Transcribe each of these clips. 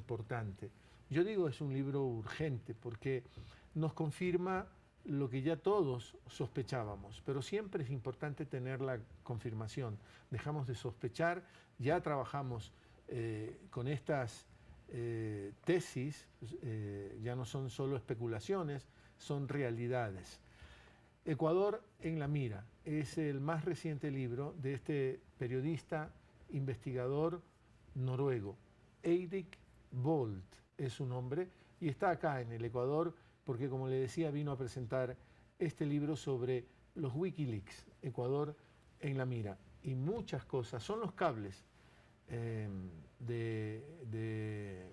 importante. Yo digo es un libro urgente porque nos confirma lo que ya todos sospechábamos, pero siempre es importante tener la confirmación. Dejamos de sospechar, ya trabajamos con estas tesis, ya no son solo especulaciones, son realidades. Ecuador en la mira es el más reciente libro de este periodista, investigador noruego. Eirik Bolt es su nombre y está acá en el Ecuador porque, como le decía, vino a presentar este libro sobre los Wikileaks, Ecuador en la mira. Y muchas cosas, son los cables de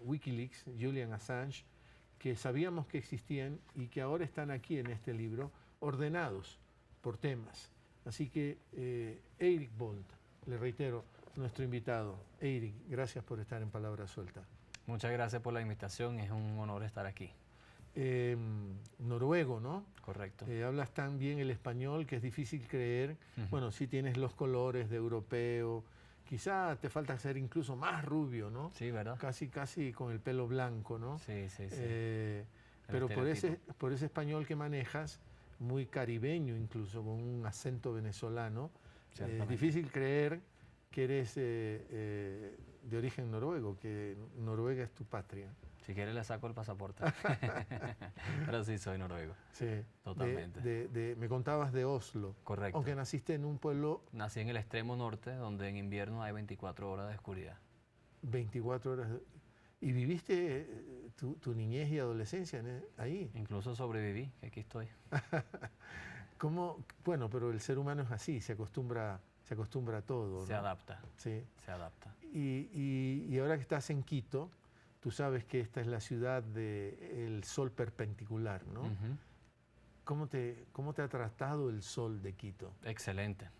Wikileaks, Julian Assange, que sabíamos que existían y que ahora están aquí en este libro, ordenados por temas. Así que Eirik Bolt, le reitero, nuestro invitado. Eirik, gracias por estar en Palabra Suelta. Muchas gracias por la invitación, es un honor estar aquí. Noruego, ¿no? Correcto. Hablas tan bien el español que es difícil creer. Bueno, sí tienes los colores de europeo, quizá te falta ser incluso más rubio, ¿no? Sí, ¿verdad? Casi con el pelo blanco, ¿no? Sí, sí, sí. Pero por ese español que manejas, muy caribeño incluso, con un acento venezolano, es difícil creer que eres de origen noruego, que Noruega es tu patria. Si quieres le saco el pasaporte. Pero sí, soy noruego. Sí. Totalmente. Me contabas de Oslo. Correcto. Aunque naciste en un pueblo... Nací en el extremo norte, donde en invierno hay 24 horas de oscuridad. 24 horas. ¿Y viviste tu niñez y adolescencia ahí? Incluso sobreviví, que aquí estoy. ¿Cómo? Bueno, pero el ser humano es así, se acostumbra a todo, ¿no? Se adapta. Sí. Se adapta. Y ahora que estás en Quito, tú sabes que esta es la ciudad del sol perpendicular, ¿no? ¿Cómo te ha tratado el sol de Quito? Excelente.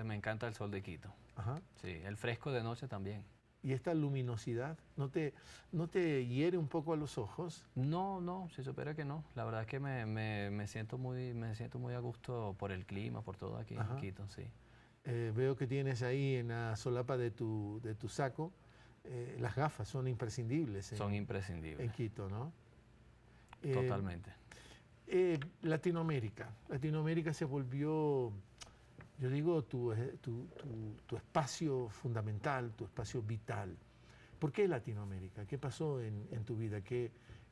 Me encanta el sol de Quito. Ajá. Sí, el fresco de noche también. ¿Y esta luminosidad no te hiere un poco a los ojos? No, si supera que no. La verdad es que me siento muy a gusto por el clima, por todo aquí en Quito, sí. Veo que tienes ahí en la solapa de tu saco, las gafas son imprescindibles. Son imprescindibles. En Quito, ¿no? Totalmente. Latinoamérica se volvió, yo digo, tu espacio fundamental, tu espacio vital. ¿Por qué Latinoamérica? ¿Qué pasó en tu vida? ¿Qué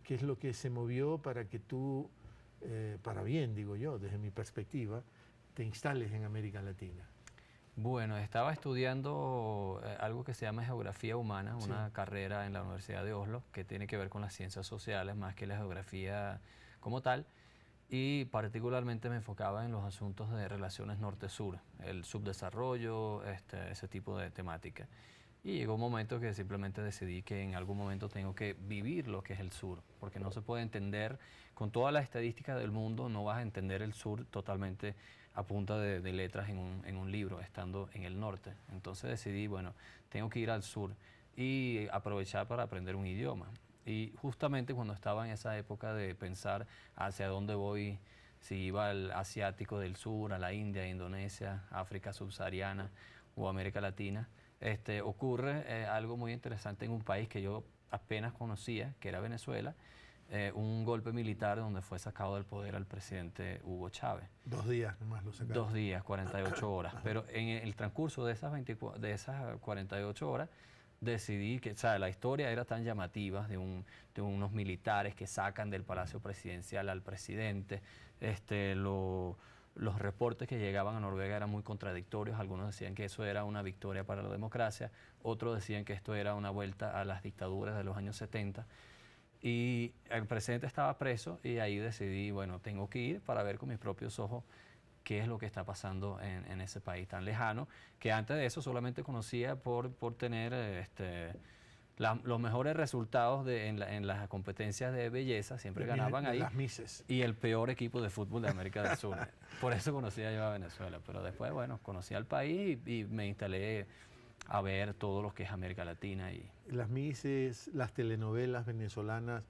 es lo que se movió para que tú, para bien, digo yo, desde mi perspectiva, te instales en América Latina? Bueno, estaba estudiando algo que se llama Geografía Humana, una carrera en la Universidad de Oslo, que tiene que ver con las ciencias sociales más que la geografía como tal. Y particularmente me enfocaba en los asuntos de relaciones norte-sur, el subdesarrollo, ese tipo de temática. Y llegó un momento que simplemente decidí que en algún momento tengo que vivir lo que es el sur, porque no se puede entender, con todas las estadísticas del mundo, no vas a entender el sur totalmente a punta de letras en un libro, estando en el norte. Entonces decidí, bueno, tengo que ir al sur y aprovechar para aprender un idioma. Y justamente cuando estaba en esa época de pensar hacia dónde voy, si iba al asiático del sur, a la India, Indonesia, África subsahariana o América Latina, ocurre algo muy interesante en un país que yo apenas conocía, que era Venezuela, un golpe militar donde fue sacado del poder al presidente Hugo Chávez. 2 días nomás lo sacaron. 2 días, 48 horas. Pero en el transcurso de esas 48 horas, decidí que, o sea, la historia era tan llamativa de unos militares que sacan del Palacio Presidencial al presidente, los reportes que llegaban a Noruega eran muy contradictorios. Algunos decían que eso era una victoria para la democracia, otros decían que esto era una vuelta a las dictaduras de los años 70. Y el presidente estaba preso y ahí decidí, bueno, tengo que ir para ver con mis propios ojos qué es lo que está pasando en ese país tan lejano, que antes de eso solamente conocía por tener los mejores resultados en las competencias de belleza, siempre ganaban ahí, las Misses. Y el peor equipo de fútbol de América del Sur. Por eso conocía yo a Venezuela, pero después, bueno, conocí al país y me instalé a ver todo lo que es América Latina. Las Misses, las telenovelas venezolanas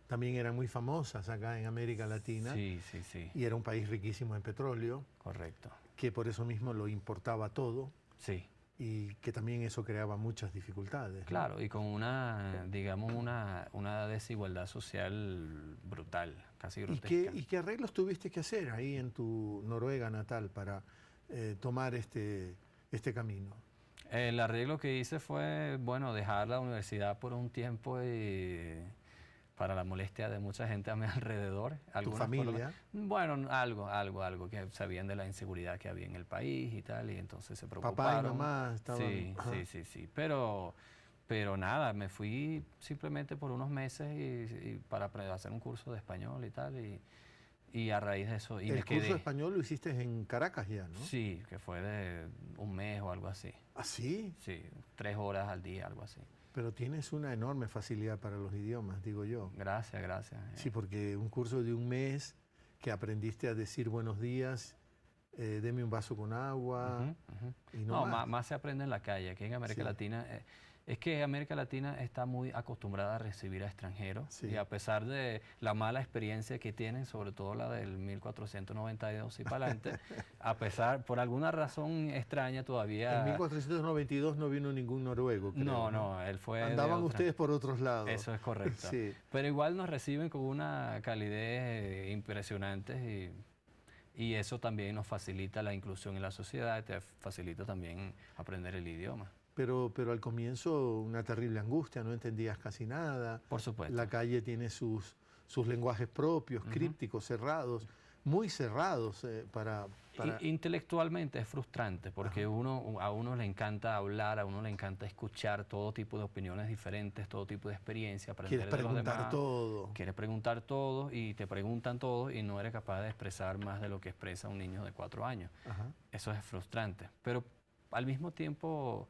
también eran muy famosas acá en América Latina. Sí, sí, sí. Y era un país riquísimo en petróleo. Correcto. Que por eso mismo lo importaba todo. Sí. y que también eso creaba muchas dificultades, ¿no? Claro, y con una, digamos, una desigualdad social brutal, casi grotesca. ¿Y qué arreglos tuviste que hacer ahí en tu Noruega natal para tomar este camino? El arreglo que hice fue, bueno, dejar la universidad por un tiempo y para la molestia de mucha gente a mi alrededor. ¿Tu Algunos familia? bueno, algo, que sabían de la inseguridad que había en el país y tal, y entonces se Papá y preocuparon. mamá estaban... Sí, Ajá. sí. Pero nada, me fui simplemente por unos meses y para hacer un curso de español y tal, y a raíz de eso, y me El curso de quedé. español lo hiciste en Caracas ya, ¿no? Sí, que fue de un mes o algo así. ¿Ah, sí? Sí, 3 horas al día, algo así. Pero tienes una enorme facilidad para los idiomas, digo yo. Gracias. Sí, porque un curso de un mes que aprendiste a decir buenos días, deme un vaso con agua Ujú, ujú. y no más. Más se aprende en la calle. Aquí en América Sí. Latina, es que América Latina está muy acostumbrada a recibir a extranjeros Sí. y a pesar de la mala experiencia que tienen, sobre todo la del 1492 y para adelante, a pesar, por alguna razón extraña todavía... En 1492 no vino ningún noruego, creo, No, ¿no? él fue de Andaban otra. ustedes por otros lados. Eso es correcto. Sí. Pero igual nos reciben con una calidez impresionante y eso también nos facilita la inclusión en la sociedad, te facilita también aprender el idioma. Pero al comienzo una terrible angustia, no entendías casi nada. Por supuesto. La calle tiene sus lenguajes propios, crípticos, cerrados, muy cerrados para... Intelectualmente es frustrante porque a uno le encanta hablar, a uno le encanta escuchar todo tipo de opiniones diferentes, todo tipo de experiencia, aprender Quieres de los preguntar demás. todo. Quieres preguntar todo y te preguntan todo y no eres capaz de expresar más de lo que expresa un niño de 4 años. Ajá. Eso es frustrante. Pero al mismo tiempo,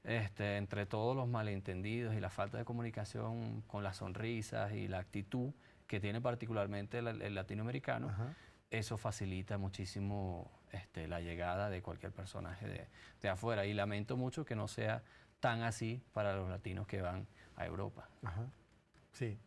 entre todos los malentendidos y la falta de comunicación con las sonrisas y la actitud que tiene particularmente el latinoamericano, Ajá. eso facilita muchísimo la llegada de cualquier personaje de afuera. Y lamento mucho que no sea tan así para los latinos que van a Europa. Ajá. Sí.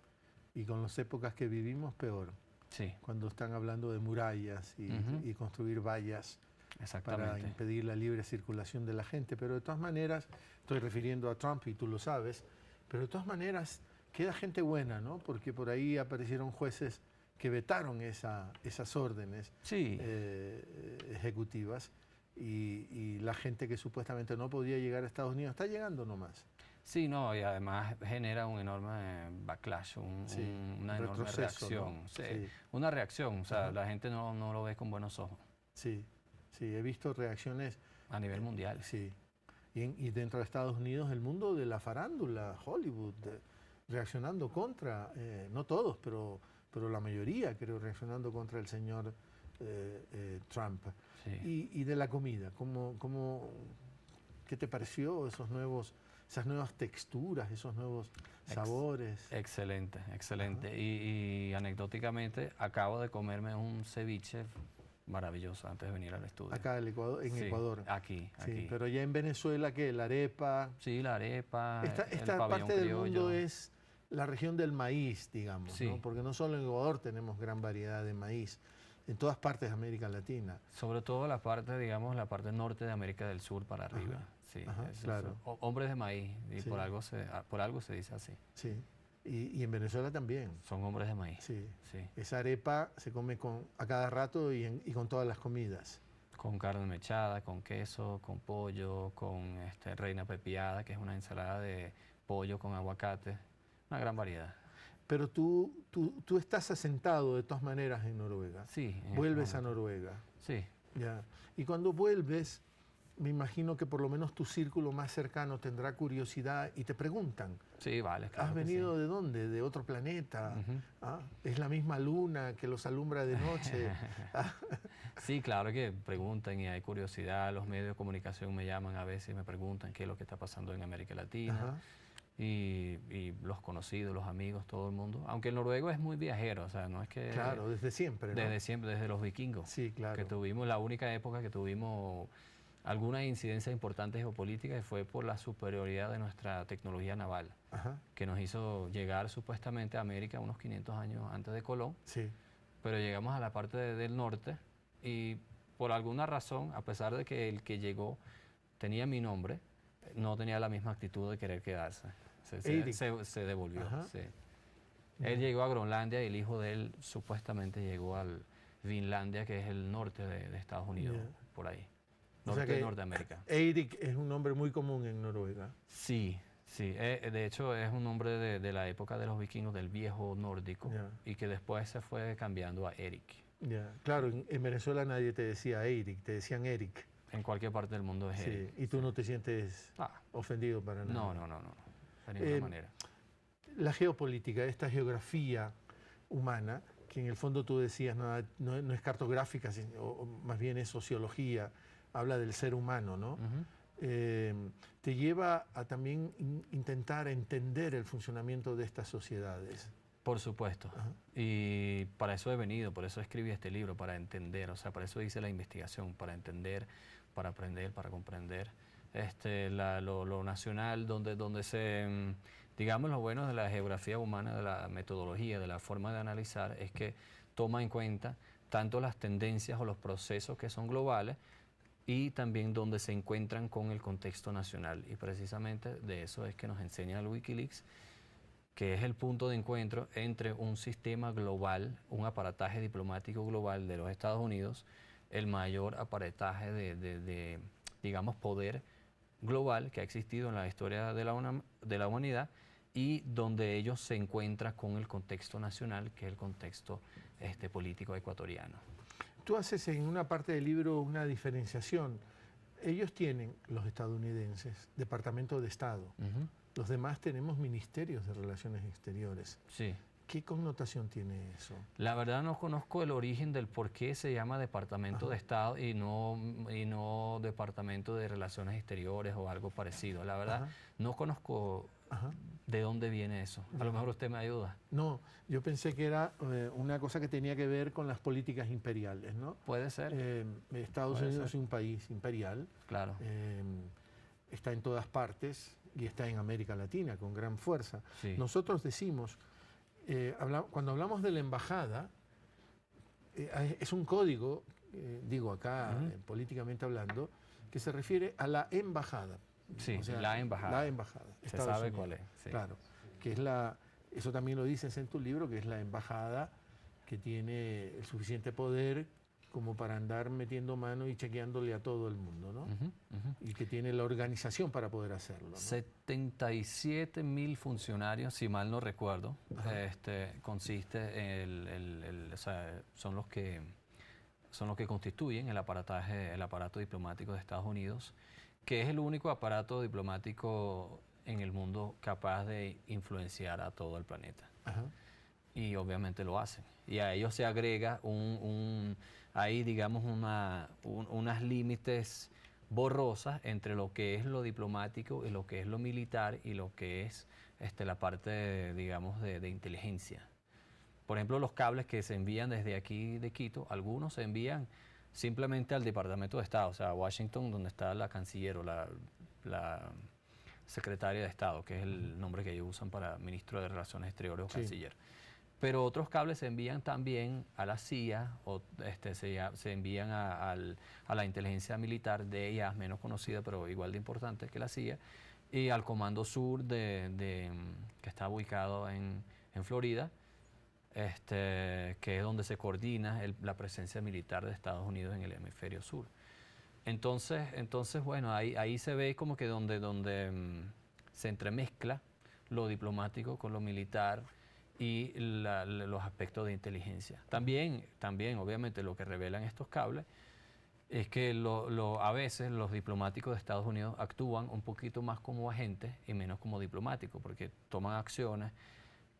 Y con las épocas que vivimos, peor. Sí, Cuando están hablando de murallas y construir vallas para exactamente. impedir la libre circulación de la gente. Pero de todas maneras, estoy refiriendo a Trump y tú lo sabes, pero de todas maneras queda gente buena, ¿no? Porque por ahí aparecieron jueces que vetaron esas órdenes Sí. ejecutivas y la gente que supuestamente no podía llegar a Estados Unidos está llegando nomás. Sí, no, y además genera un enorme backlash, Sí, una enorme retroceso, reacción. ¿no? Sí, Sí. una reacción, o sea, Ajá. la gente no lo ve con buenos ojos Sí, sí, he visto reacciones, a nivel mundial. sí. Y dentro de Estados Unidos, el mundo de la farándula, Hollywood, reaccionando contra, no todos, pero la mayoría, creo, reaccionando contra el señor Trump. Sí. Y de la comida, ¿qué te pareció esas nuevas texturas, esos nuevos sabores? Excelente. Ajá. Y anecdóticamente, acabo de comerme un ceviche maravilloso antes de venir al estudio. Acá en Ecuador, Sí, Ecuador. aquí. Sí, pero ya en Venezuela, ¿qué? La arepa. Sí, la arepa, Esta el pabellón parte del criollo. mundo es la región del maíz, digamos, Sí. ¿no? Porque no solo en Ecuador tenemos gran variedad de maíz, en todas partes de América Latina. Sobre todo la parte, digamos, la parte norte de América del Sur para arriba. Ajá, Sí, ajá, eso claro. hombres de maíz, y Sí. por algo se dice así. Sí. Y en Venezuela también. Son hombres de maíz. Sí. Sí. Esa arepa se come a cada rato y con todas las comidas. Con carne mechada, con queso, con pollo, con reina pepiada, que es una ensalada de pollo con aguacate. Una gran variedad. Pero tú estás asentado de todas maneras en Noruega. Sí. en este Vuelves a momento. Noruega. Sí. Ya. Y cuando vuelves, me imagino que por lo menos tu círculo más cercano tendrá curiosidad y te preguntan, Sí, vale. Claro ¿has que venido sí. de dónde? ¿De otro planeta? Ujú. ¿Ah? ¿Es la misma luna que los alumbra de noche? Ah, Sí, claro que preguntan y hay curiosidad. Los medios de comunicación me llaman a veces y me preguntan qué es lo que está pasando en América Latina. ajá. Y los conocidos, los amigos, todo el mundo. Aunque el noruego es muy viajero, o sea, no es que... Claro, desde siempre, ¿no? Desde siempre, desde los vikingos. Sí, claro. Que tuvimos la única época que tuvimos alguna incidencia importante geopolítica y fue por la superioridad de nuestra tecnología naval, Ajá. que nos hizo llegar supuestamente a América unos 500 años antes de Colón, Sí. pero llegamos a la parte del norte y por alguna razón, a pesar de que el que llegó tenía mi nombre, no tenía la misma actitud de querer quedarse. Se devolvió. Sí. Él llegó a Groenlandia y el hijo de él supuestamente llegó al Vinlandia, que es el norte de Estados Unidos, por ahí. Norte de Norteamérica. Eirik es un nombre muy común en Noruega. Sí, sí. De hecho, es un nombre de la época de los vikingos, del viejo nórdico, y que después se fue cambiando a Erik. Claro, en Venezuela nadie te decía Eirik, te decían Erik. En cualquier parte del mundo es Erik. Y tú no te sientes ofendido para nada. No, de ninguna manera. La geopolítica, esta geografía humana, que en el fondo tú decías no es cartográfica, o más bien es sociología, habla del ser humano, ¿no? Te lleva a también intentar entender el funcionamiento de estas sociedades. Por supuesto. Y para eso he venido, por eso escribí este libro, para entender, o sea, para eso hice la investigación, para entender, para aprender, para comprender lo nacional, donde se, digamos, lo bueno de la geografía humana, de la metodología, de la forma de analizar, es que toma en cuenta tanto las tendencias o los procesos que son globales, y también donde se encuentran con el contexto nacional. Y precisamente de eso es que nos enseña el Wikileaks, que es el punto de encuentro entre un sistema global, un aparataje diplomático global de los Estados Unidos, el mayor aparataje de digamos, poder global que ha existido en la historia de la humanidad, y donde ellos se encuentran con el contexto nacional, que es el contexto político ecuatoriano. Tú haces en una parte del libro una diferenciación. Ellos tienen, los estadounidenses, Departamento de Estado. Los demás tenemos ministerios de Relaciones Exteriores. Sí. ¿Qué connotación tiene eso? La verdad no conozco el origen del por qué se llama Departamento de Estado y no Departamento de Relaciones Exteriores o algo parecido. La verdad no conozco de dónde viene eso. A lo mejor usted me ayuda. No, yo pensé que era una cosa que tenía que ver con las políticas imperiales, ¿no? Puede ser. Estados Unidos es un país imperial. Claro. Está en todas partes y está en América Latina con gran fuerza. Sí. Nosotros decimos, cuando hablamos de la embajada, es un código, digo acá políticamente hablando, que se refiere a la embajada. Sí, o sea, la embajada. La embajada. Se sabe cuál es. Sí. Claro, que es eso también lo dices en tu libro, que es la embajada que tiene el suficiente poder como para andar metiendo mano y chequeándole a todo el mundo, ¿no? Y que tiene la organización para poder hacerlo, ¿no? 77.000 funcionarios, si mal no recuerdo, consiste o sea, son los que constituyen el aparato diplomático de Estados Unidos, que es el único aparato diplomático en el mundo capaz de influenciar a todo el planeta. Y obviamente lo hacen. Y a ellos se agrega ahí, digamos, unas límites borrosas entre lo que es lo diplomático y lo que es lo militar y lo que es la parte, digamos, de inteligencia. Por ejemplo, los cables que se envían desde aquí de Quito, algunos se envían simplemente al Departamento de Estado, o sea, a Washington, donde está la canciller o la secretaria de Estado, que es el nombre que ellos usan para ministro de Relaciones Exteriores o canciller. Pero otros cables se envían también a la CIA, o se envían a la inteligencia militar de ella, menos conocida, pero igual de importante que la CIA, y al Comando Sur que está ubicado en Florida, que es donde se coordina la presencia militar de Estados Unidos en el hemisferio sur. Entonces bueno, ahí se ve como que donde se entremezcla lo diplomático con lo militar y los aspectos de inteligencia. También, obviamente, lo que revelan estos cables es que a veces los diplomáticos de Estados Unidos actúan un poquito más como agentes y menos como diplomáticos, porque toman acciones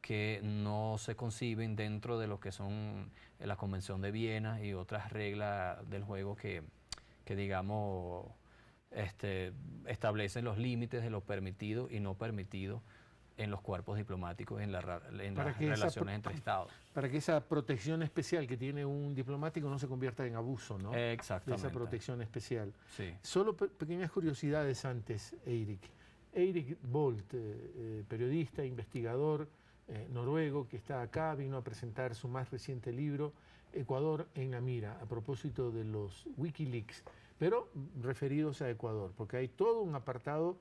que no se conciben dentro de lo que son la Convención de Viena y otras reglas del juego que digamos, establecen los límites de lo permitido y no permitido en los cuerpos diplomáticos, en las relaciones entre Estados. Para que esa protección especial que tiene un diplomático no se convierta en abuso, ¿no? Exactamente. De esa protección especial. Sí. Solo pequeñas curiosidades antes, Eirik. Eirik Bolt, periodista, investigador noruego, que está acá, vino a presentar su más reciente libro, Ecuador en la mira, a propósito de los Wikileaks. pero referidos a Ecuador, porque hay todo un apartado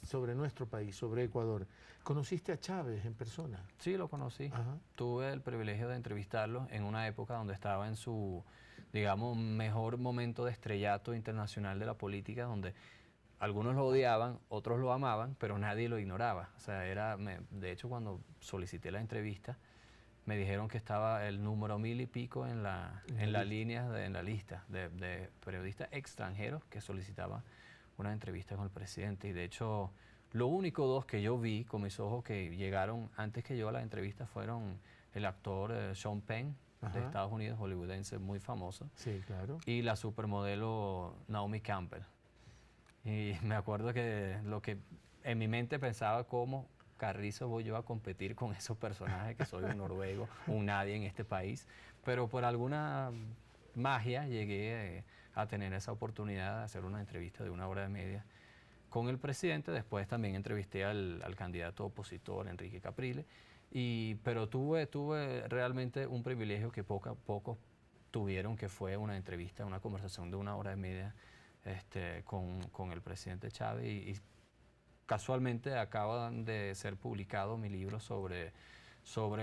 sobre nuestro país, sobre Ecuador. ¿Conociste a Chávez en persona? Sí, lo conocí. Ajá. Tuve el privilegio de entrevistarlo en una época donde estaba en su, digamos, mejor momento de estrellato internacional de la política, donde algunos lo odiaban, otros lo amaban, pero nadie lo ignoraba. O sea, de hecho, cuando solicité la entrevista, me dijeron que estaba el número 1000 y pico en la lista de periodistas extranjeros que solicitaban una entrevista con el presidente. Y de hecho, lo único dos que yo vi con mis ojos que llegaron antes que yo a la entrevista fueron el actor Sean Penn, de Estados Unidos, hollywoodense muy famoso. Sí, claro. Y la supermodelo Naomi Campbell. Y me acuerdo que lo que en mi mente pensaba cómo carrizo voy yo a competir con esos personajes, que soy un noruego, un nadie en este país, pero por alguna magia llegué a tener esa oportunidad de hacer una entrevista de 1 hora y media con el presidente. Después también entrevisté al candidato opositor, Enrique Capriles, pero tuve realmente un privilegio que pocos tuvieron, que fue una entrevista, una conversación de 1 hora y media con el presidente Chávez, y casualmente acaba de ser publicado mi libro sobre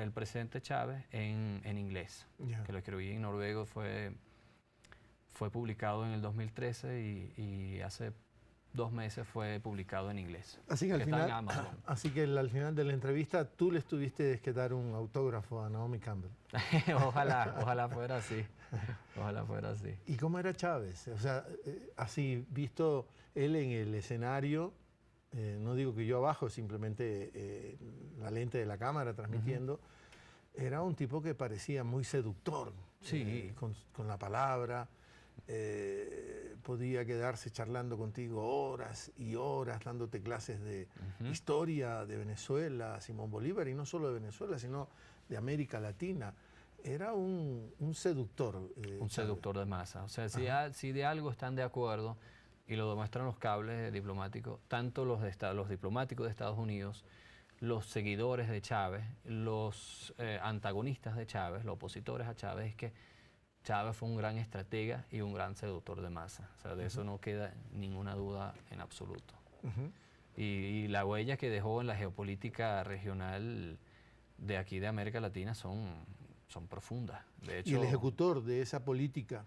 el presidente Chávez en inglés, que lo escribí en noruego. Fue publicado en el 2013 y hace 2 meses fue publicado en inglés. Así que al final de la entrevista tú le tuviste que dar un autógrafo a Naomi Campbell. Ojalá fuera así. Ojalá fuera así. ¿Y cómo era Chávez? O sea, así visto él en el escenario, no digo que yo abajo, simplemente la lente de la cámara transmitiendo, era un tipo que parecía muy seductor, sí. Con la palabra. Podía quedarse charlando contigo horas y horas, dándote clases de historia de Venezuela, Simón Bolívar, y no solo de Venezuela, sino de América Latina. Era un seductor. Un seductor de masa. O sea, si de algo están de acuerdo, y lo demuestran los cables diplomáticos, tanto los diplomáticos de Estados Unidos, los seguidores de Chávez, los antagonistas de Chávez, los opositores a Chávez, es que Chávez fue un gran estratega y un gran seductor de masa. O sea, de eso no queda ninguna duda en absoluto. Y la huella que dejó en la geopolítica regional de aquí de América Latina son profundas. De hecho, y el ejecutor de esa política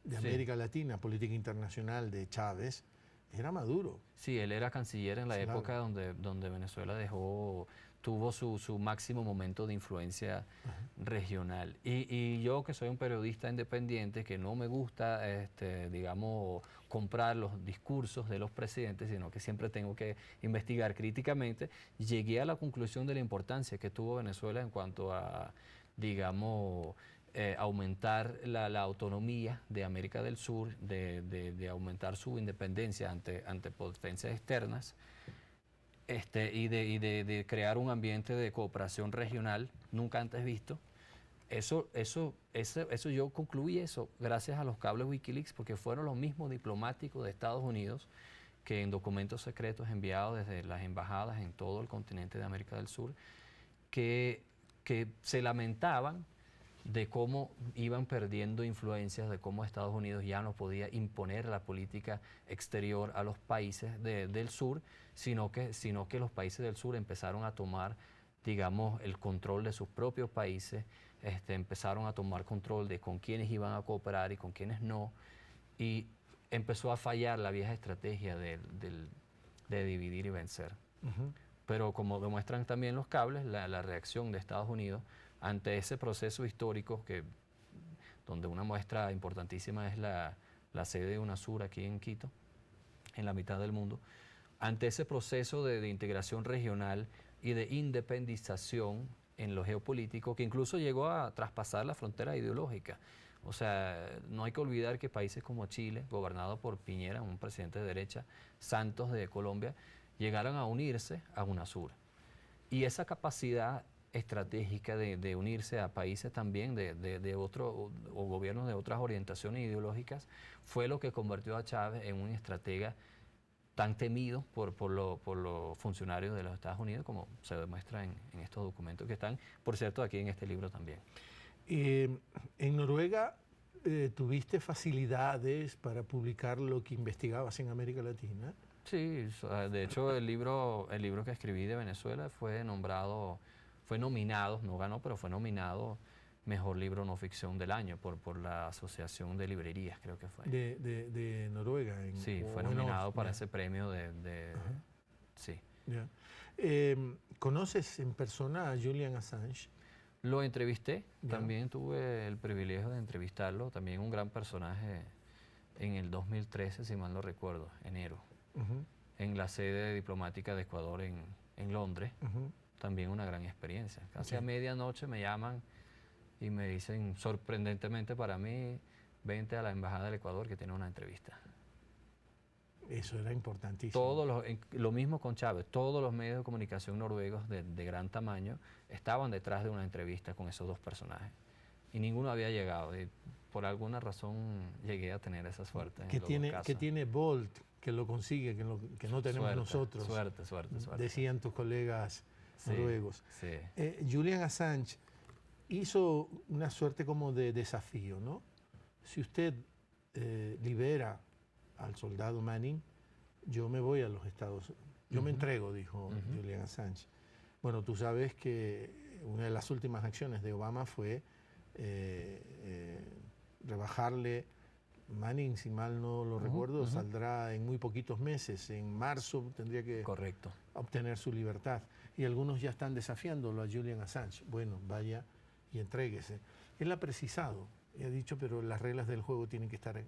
de América Latina, política internacional de Chávez, era Maduro. Sí, él era canciller en la época donde Venezuela tuvo su máximo momento de influencia regional. Y yo, que soy un periodista independiente, que no me gusta, digamos, comprar los discursos de los presidentes, sino que siempre tengo que investigar críticamente, llegué a la conclusión de la importancia que tuvo Venezuela en cuanto a, digamos, aumentar la autonomía de América del Sur, de aumentar su independencia ante potencias externas, y de crear un ambiente de cooperación regional nunca antes visto. Eso yo concluí eso gracias a los cables Wikileaks, porque fueron los mismos diplomáticos de Estados Unidos que en documentos secretos enviados desde las embajadas en todo el continente de América del Sur, que se lamentaban de cómo iban perdiendo influencias, de cómo Estados Unidos ya no podía imponer la política exterior a los países del sur, sino que los países del sur empezaron a tomar, digamos, el control de sus propios países, empezaron a tomar control de con quiénes iban a cooperar y con quiénes no, y empezó a fallar la vieja estrategia de dividir y vencer. Pero como demuestran también los cables, la reacción de Estados Unidos ante ese proceso histórico, donde una muestra importantísima es la sede de UNASUR aquí en Quito, en la mitad del mundo, ante ese proceso de integración regional y de independización en lo geopolítico, que incluso llegó a traspasar la frontera ideológica. O sea, no hay que olvidar que países como Chile, gobernado por Piñera, un presidente de derecha, Santos de Colombia, llegaron a unirse a UNASUR. Y esa capacidad estratégica de unirse a países también de otro, o gobiernos de otras orientaciones ideológicas, fue lo que convirtió a Chávez en un estratega tan temido por los funcionarios de los Estados Unidos, como se demuestra en estos documentos que están, por cierto, aquí en este libro también. En Noruega ¿Tuviste facilidades para publicar lo que investigabas en América Latina? Sí, de hecho el libro que escribí de Venezuela fue nominado, no ganó, pero fue nominado Mejor Libro No Ficción del Año por la Asociación de Librerías, creo que fue. De Noruega. Sí, fue nominado para ese premio sí. Ya. ¿Conoces en persona a Julian Assange? Lo entrevisté, Ya. también tuve el privilegio de entrevistarlo, también un gran personaje en el 2013, si mal no recuerdo, enero, en la sede diplomática de Ecuador en Londres. También una gran experiencia. Casi a medianoche me llaman y me dicen, sorprendentemente para mí, vente a la Embajada del Ecuador que tiene una entrevista. Eso era importantísimo. Lo mismo con Chávez, todos los medios de comunicación noruegos de gran tamaño estaban detrás de una entrevista con esos dos personajes. Y ninguno había llegado. Y por alguna razón llegué a tener esa suerte. ¿Qué tiene Bolt que lo consigue, que no tenemos nosotros? Suerte. Decían tus colegas noruegos. Sí. Julian Assange hizo una suerte como de desafío, ¿no? Si usted libera al soldado Manning, yo me voy a los Estados Unidos. Yo me entrego, dijo Julian Assange. Bueno, tú sabes que una de las últimas acciones de Obama fue rebajarle. Manning, si mal no lo recuerdo, saldrá en muy poquitos meses. En marzo tendría que obtener su libertad. Y algunos ya están desafiándolo a Julian Assange. Bueno, vaya y entréguese. Él ha precisado y ha dicho, pero las reglas del juego tienen que estar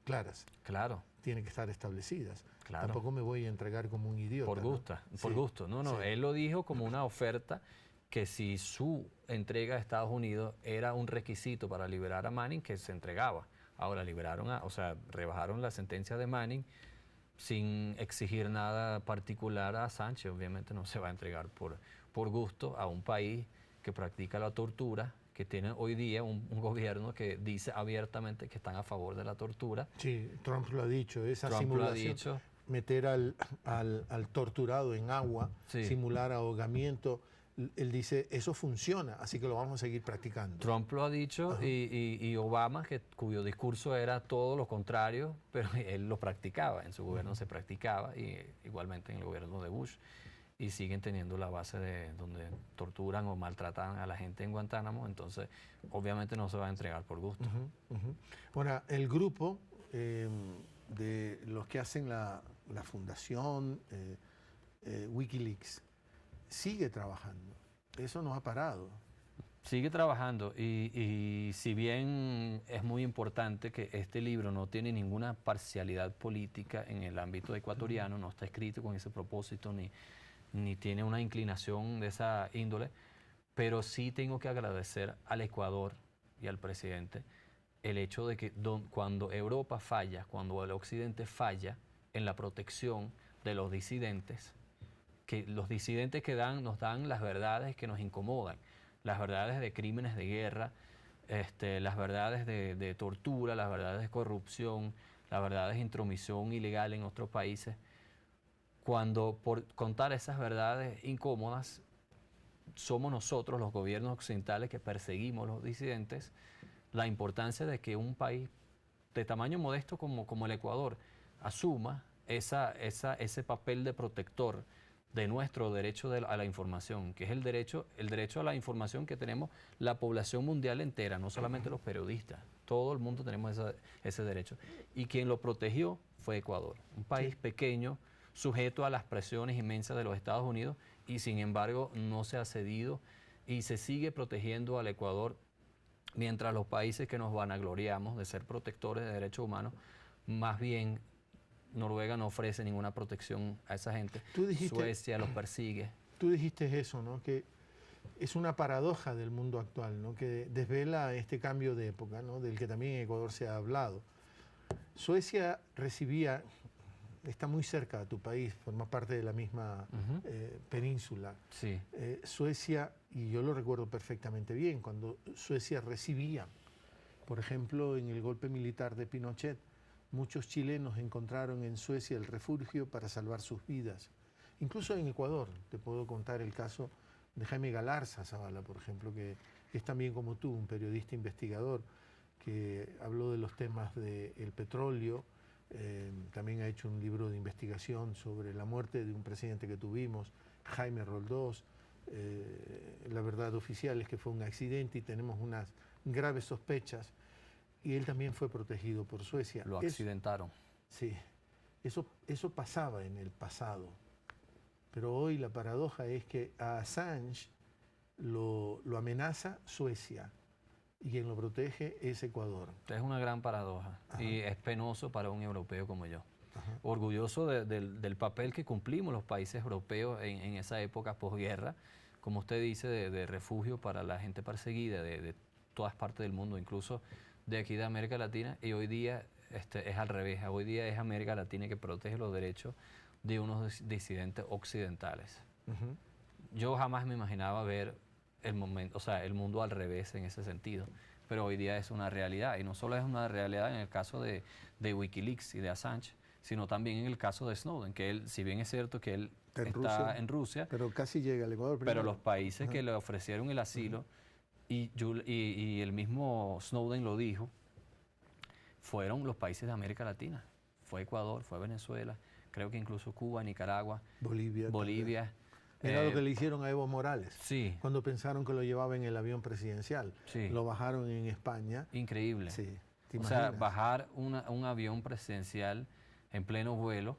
claras. Claro. Tienen que estar establecidas. Claro. Tampoco me voy a entregar como un idiota. Por gusto. No, él lo dijo como una oferta que si su entrega a Estados Unidos era un requisito para liberar a Manning, que se entregaba. Ahora rebajaron la sentencia de Manning sin exigir nada particular a Sánchez. Obviamente no se va a entregar por gusto a un país que practica la tortura, que tiene hoy día un gobierno que dice abiertamente que están a favor de la tortura. Sí, Trump lo ha dicho, esa simulación, meter al torturado en agua, simular ahogamiento. Él dice, eso funciona, así que lo vamos a seguir practicando. Trump lo ha dicho y Obama, cuyo discurso era todo lo contrario, pero él lo practicaba, en su gobierno se practicaba, y igualmente en el gobierno de Bush. Y siguen teniendo la base de donde torturan o maltratan a la gente en Guantánamo, entonces obviamente no se va a entregar por gusto. Ahora, el grupo de los que hacen la fundación Wikileaks sigue trabajando, eso no ha parado. Sigue trabajando y si bien es muy importante que este libro no tiene ninguna parcialidad política en el ámbito ecuatoriano, no está escrito con ese propósito ni tiene una inclinación de esa índole, pero sí tengo que agradecer al Ecuador y al presidente el hecho de que cuando Europa falla, cuando el Occidente falla en la protección de los disidentes, que los disidentes nos dan las verdades que nos incomodan, las verdades de crímenes de guerra, las verdades de tortura, las verdades de corrupción, las verdades de intromisión ilegal en otros países. Cuando por contar esas verdades incómodas somos nosotros, los gobiernos occidentales, que perseguimos a los disidentes, la importancia de que un país de tamaño modesto como el Ecuador asuma ese papel de protector de nuestro derecho a la información, que es el derecho a la información que tenemos la población mundial entera, no solamente los periodistas, todo el mundo tenemos ese derecho. Y quien lo protegió fue Ecuador, un país pequeño, sujeto a las presiones inmensas de los Estados Unidos, y sin embargo no se ha cedido y se sigue protegiendo al Ecuador, mientras los países que nos vanagloriamos de ser protectores de derechos humanos, más bien Noruega no ofrece ninguna protección a esa gente. Suecia los persigue. Tú dijiste eso, ¿no? Que es una paradoja del mundo actual, ¿no? Que desvela este cambio de época, ¿no? Del que también en Ecuador se ha hablado. Suecia recibía, está muy cerca de tu país, forma parte de la misma península. Sí. Suecia, y yo lo recuerdo perfectamente bien, cuando Suecia recibía, por ejemplo, en el golpe militar de Pinochet, muchos chilenos encontraron en Suecia el refugio para salvar sus vidas. Incluso en Ecuador, te puedo contar el caso de Jaime Galarza Zavala, por ejemplo, que es también como tú, un periodista investigador, que habló de los temas del petróleo. También ha hecho un libro de investigación sobre la muerte de un presidente que tuvimos, Jaime Roldós. La verdad oficial es que fue un accidente y tenemos unas graves sospechas, y él también fue protegido por Suecia. Lo accidentaron. Sí, eso pasaba en el pasado, pero hoy la paradoja es que a Assange lo amenaza Suecia y quien lo protege es Ecuador. Es una gran paradoja. Ajá. Y es penoso para un europeo como yo. Ajá. Orgulloso del papel que cumplimos los países europeos en esa época posguerra, como usted dice, de refugio para la gente perseguida de todas partes del mundo, incluso de aquí de América Latina, y hoy día es al revés. Hoy día es América Latina que protege los derechos de unos disidentes occidentales. Uh-huh. Yo jamás me imaginaba ver el mundo al revés en ese sentido, pero hoy día es una realidad, y no solo es una realidad en el caso de Wikileaks y de Assange, sino también en el caso de Snowden, que él, si bien es cierto que él está en Rusia, pero casi llega al Ecuador primero. Pero los países que le ofrecieron el asilo, y el mismo Snowden lo dijo, fueron los países de América Latina. Fue Ecuador, fue Venezuela, creo que incluso Cuba, Nicaragua, Bolivia. Era lo que le hicieron a Evo Morales. Sí. Cuando pensaron que lo llevaba en el avión presidencial. Sí. Lo bajaron en España. Increíble. Sí. O sea, bajar un avión presidencial en pleno vuelo.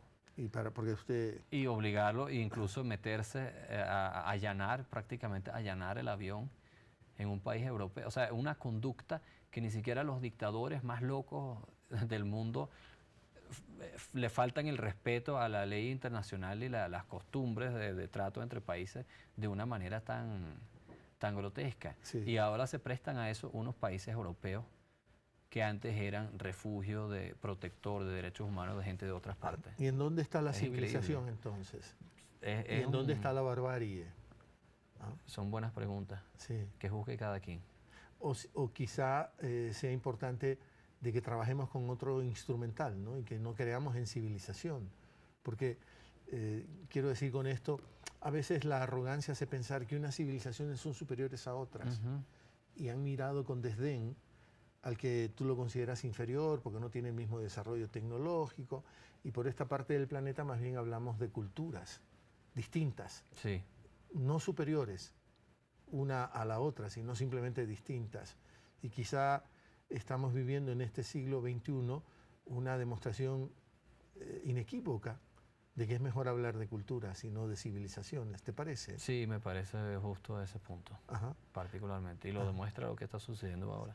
Y obligarlo, e incluso meterse a allanar, prácticamente allanar el avión en un país europeo. O sea, una conducta que ni siquiera los dictadores más locos del mundo le faltan el respeto a la ley internacional y las costumbres de trato entre países de una manera tan grotesca. Sí. Y ahora se prestan a eso unos países europeos que antes eran refugio protector de derechos humanos de gente de otras partes. ¿Y en dónde está la civilización entonces? ¿Y en dónde está la barbarie? Son buenas preguntas. Sí. Que juzgue cada quien. O quizá sea importante de que trabajemos con otro instrumental, ¿no? Y que no creamos en civilización. Porque, quiero decir con esto, a veces la arrogancia hace pensar que unas civilizaciones son superiores a otras. Y han mirado con desdén al que tú lo consideras inferior porque no tiene el mismo desarrollo tecnológico. Y por esta parte del planeta más bien hablamos de culturas distintas. Sí. No superiores una a la otra, sino simplemente distintas. Y quizá estamos viviendo en este siglo XXI una demostración inequívoca de que es mejor hablar de culturas y no de civilizaciones. ¿Te parece? Sí, me parece justo ese punto, particularmente. Y lo demuestra lo que está sucediendo ahora.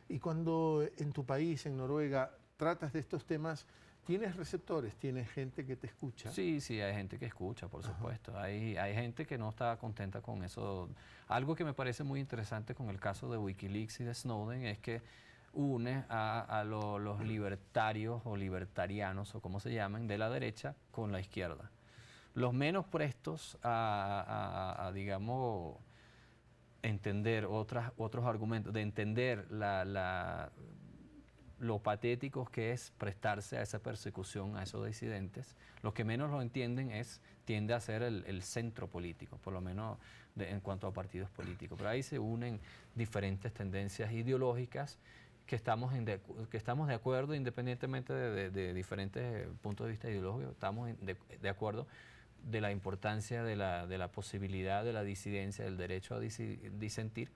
Y cuando en tu país, en Noruega, tratas de estos temas, ¿tienes receptores? ¿Tienes gente que te escucha? Sí, hay gente que escucha, por supuesto. Hay gente que no está contenta con eso. Algo que me parece muy interesante con el caso de Wikileaks y de Snowden es que une a los libertarios o libertarianos, o como se llaman, de la derecha con la izquierda. Los menos prestos a digamos, entender otros argumentos, de entender lo patéticos que es prestarse a esa persecución a esos disidentes, los que menos lo entienden tiende a ser el centro político, por lo menos en cuanto a partidos políticos. Pero ahí se unen diferentes tendencias ideológicas que estamos de acuerdo, independientemente de diferentes puntos de vista ideológicos, estamos de acuerdo de la importancia de la posibilidad de la disidencia, del derecho a disentir,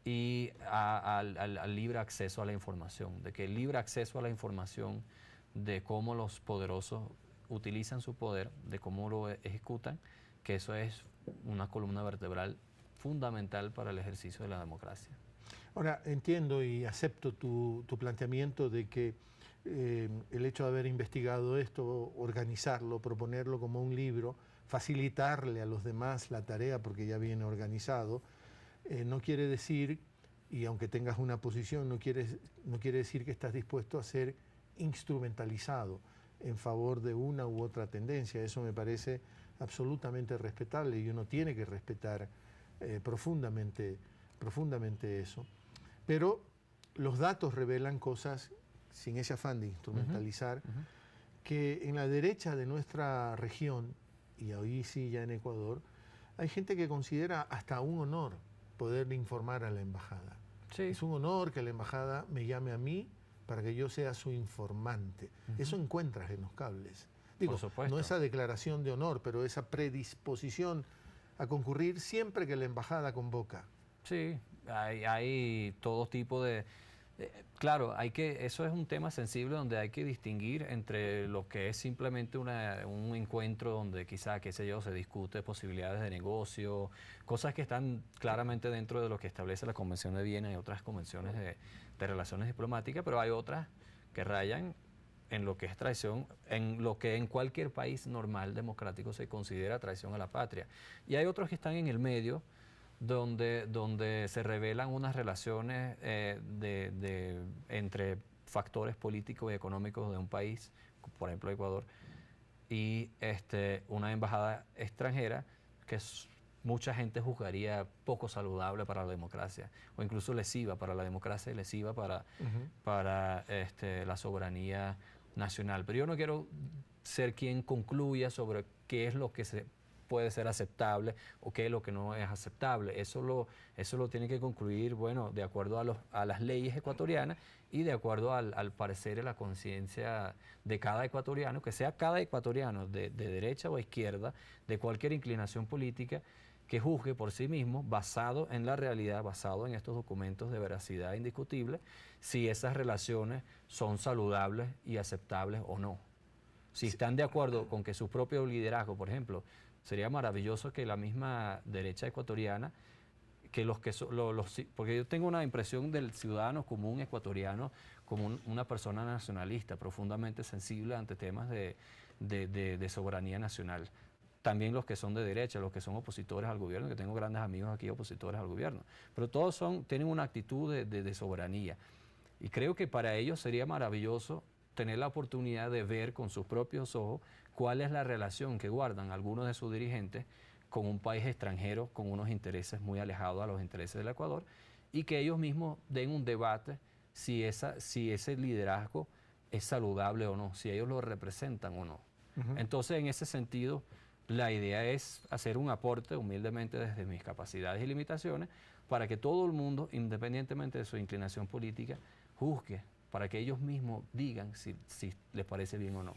y al libre acceso a la información, de que el libre acceso a la información de cómo los poderosos utilizan su poder, de cómo lo ejecutan, que eso es una columna vertebral fundamental para el ejercicio de la democracia. Ahora, entiendo y acepto tu planteamiento de que el hecho de haber investigado esto, organizarlo, proponerlo como un libro, facilitarle a los demás la tarea porque ya viene organizado, no quiere decir, y aunque tengas una posición, no quiere decir que estás dispuesto a ser instrumentalizado en favor de una u otra tendencia. Eso me parece absolutamente respetable y uno tiene que respetar profundamente eso. Pero los datos revelan cosas, sin ese afán de instrumentalizar, que en la derecha de nuestra región, y hoy sí ya en Ecuador, hay gente que considera hasta un honor poder informar a la embajada. Sí. Es un honor que la embajada me llame a mí para que yo sea su informante. Eso encuentras en los cables. Digo, Por supuesto. no esa declaración de honor, pero esa predisposición a concurrir siempre que la embajada convoca. Sí, hay todo tipo de... claro, eso es un tema sensible donde hay que distinguir entre lo que es simplemente un encuentro donde quizá, qué sé yo, se discute posibilidades de negocio, cosas que están claramente dentro de lo que establece la Convención de Viena y otras convenciones de relaciones diplomáticas, pero hay otras que rayan en lo que es traición, en lo que en cualquier país normal, democrático, se considera traición a la patria. Y hay otros que están en el medio, donde se revelan unas relaciones entre factores políticos y económicos de un país, por ejemplo Ecuador, y una embajada extranjera que mucha gente juzgaría poco saludable para la democracia, o incluso lesiva para la democracia y lesiva para la soberanía nacional. Pero yo no quiero ser quien concluya sobre qué es lo que puede ser aceptable o qué es lo que no es aceptable. Eso lo tiene que concluir, bueno, de acuerdo a las leyes ecuatorianas y de acuerdo al parecer y la conciencia de cada ecuatoriano, que sea cada ecuatoriano de derecha o izquierda, de cualquier inclinación política, que juzgue por sí mismo, basado en la realidad, basado en estos documentos de veracidad indiscutible, si esas relaciones son saludables y aceptables o no. Si están de acuerdo con que su propio liderazgo, por ejemplo, sería maravilloso que la misma derecha ecuatoriana, que porque yo tengo una impresión del ciudadano común ecuatoriano como una persona nacionalista, profundamente sensible ante temas de soberanía nacional. También los que son de derecha, los que son opositores al gobierno, que tengo grandes amigos aquí opositores al gobierno, pero todos tienen una actitud de soberanía. Y creo que para ellos sería maravilloso tener la oportunidad de ver con sus propios ojos cuál es la relación que guardan algunos de sus dirigentes con un país extranjero con unos intereses muy alejados a los intereses del Ecuador, y que ellos mismos den un debate si ese liderazgo es saludable o no, si ellos lo representan o no. Entonces, en ese sentido, la idea es hacer un aporte humildemente desde mis capacidades y limitaciones para que todo el mundo, independientemente de su inclinación política, juzgue, para que ellos mismos digan si les parece bien o no.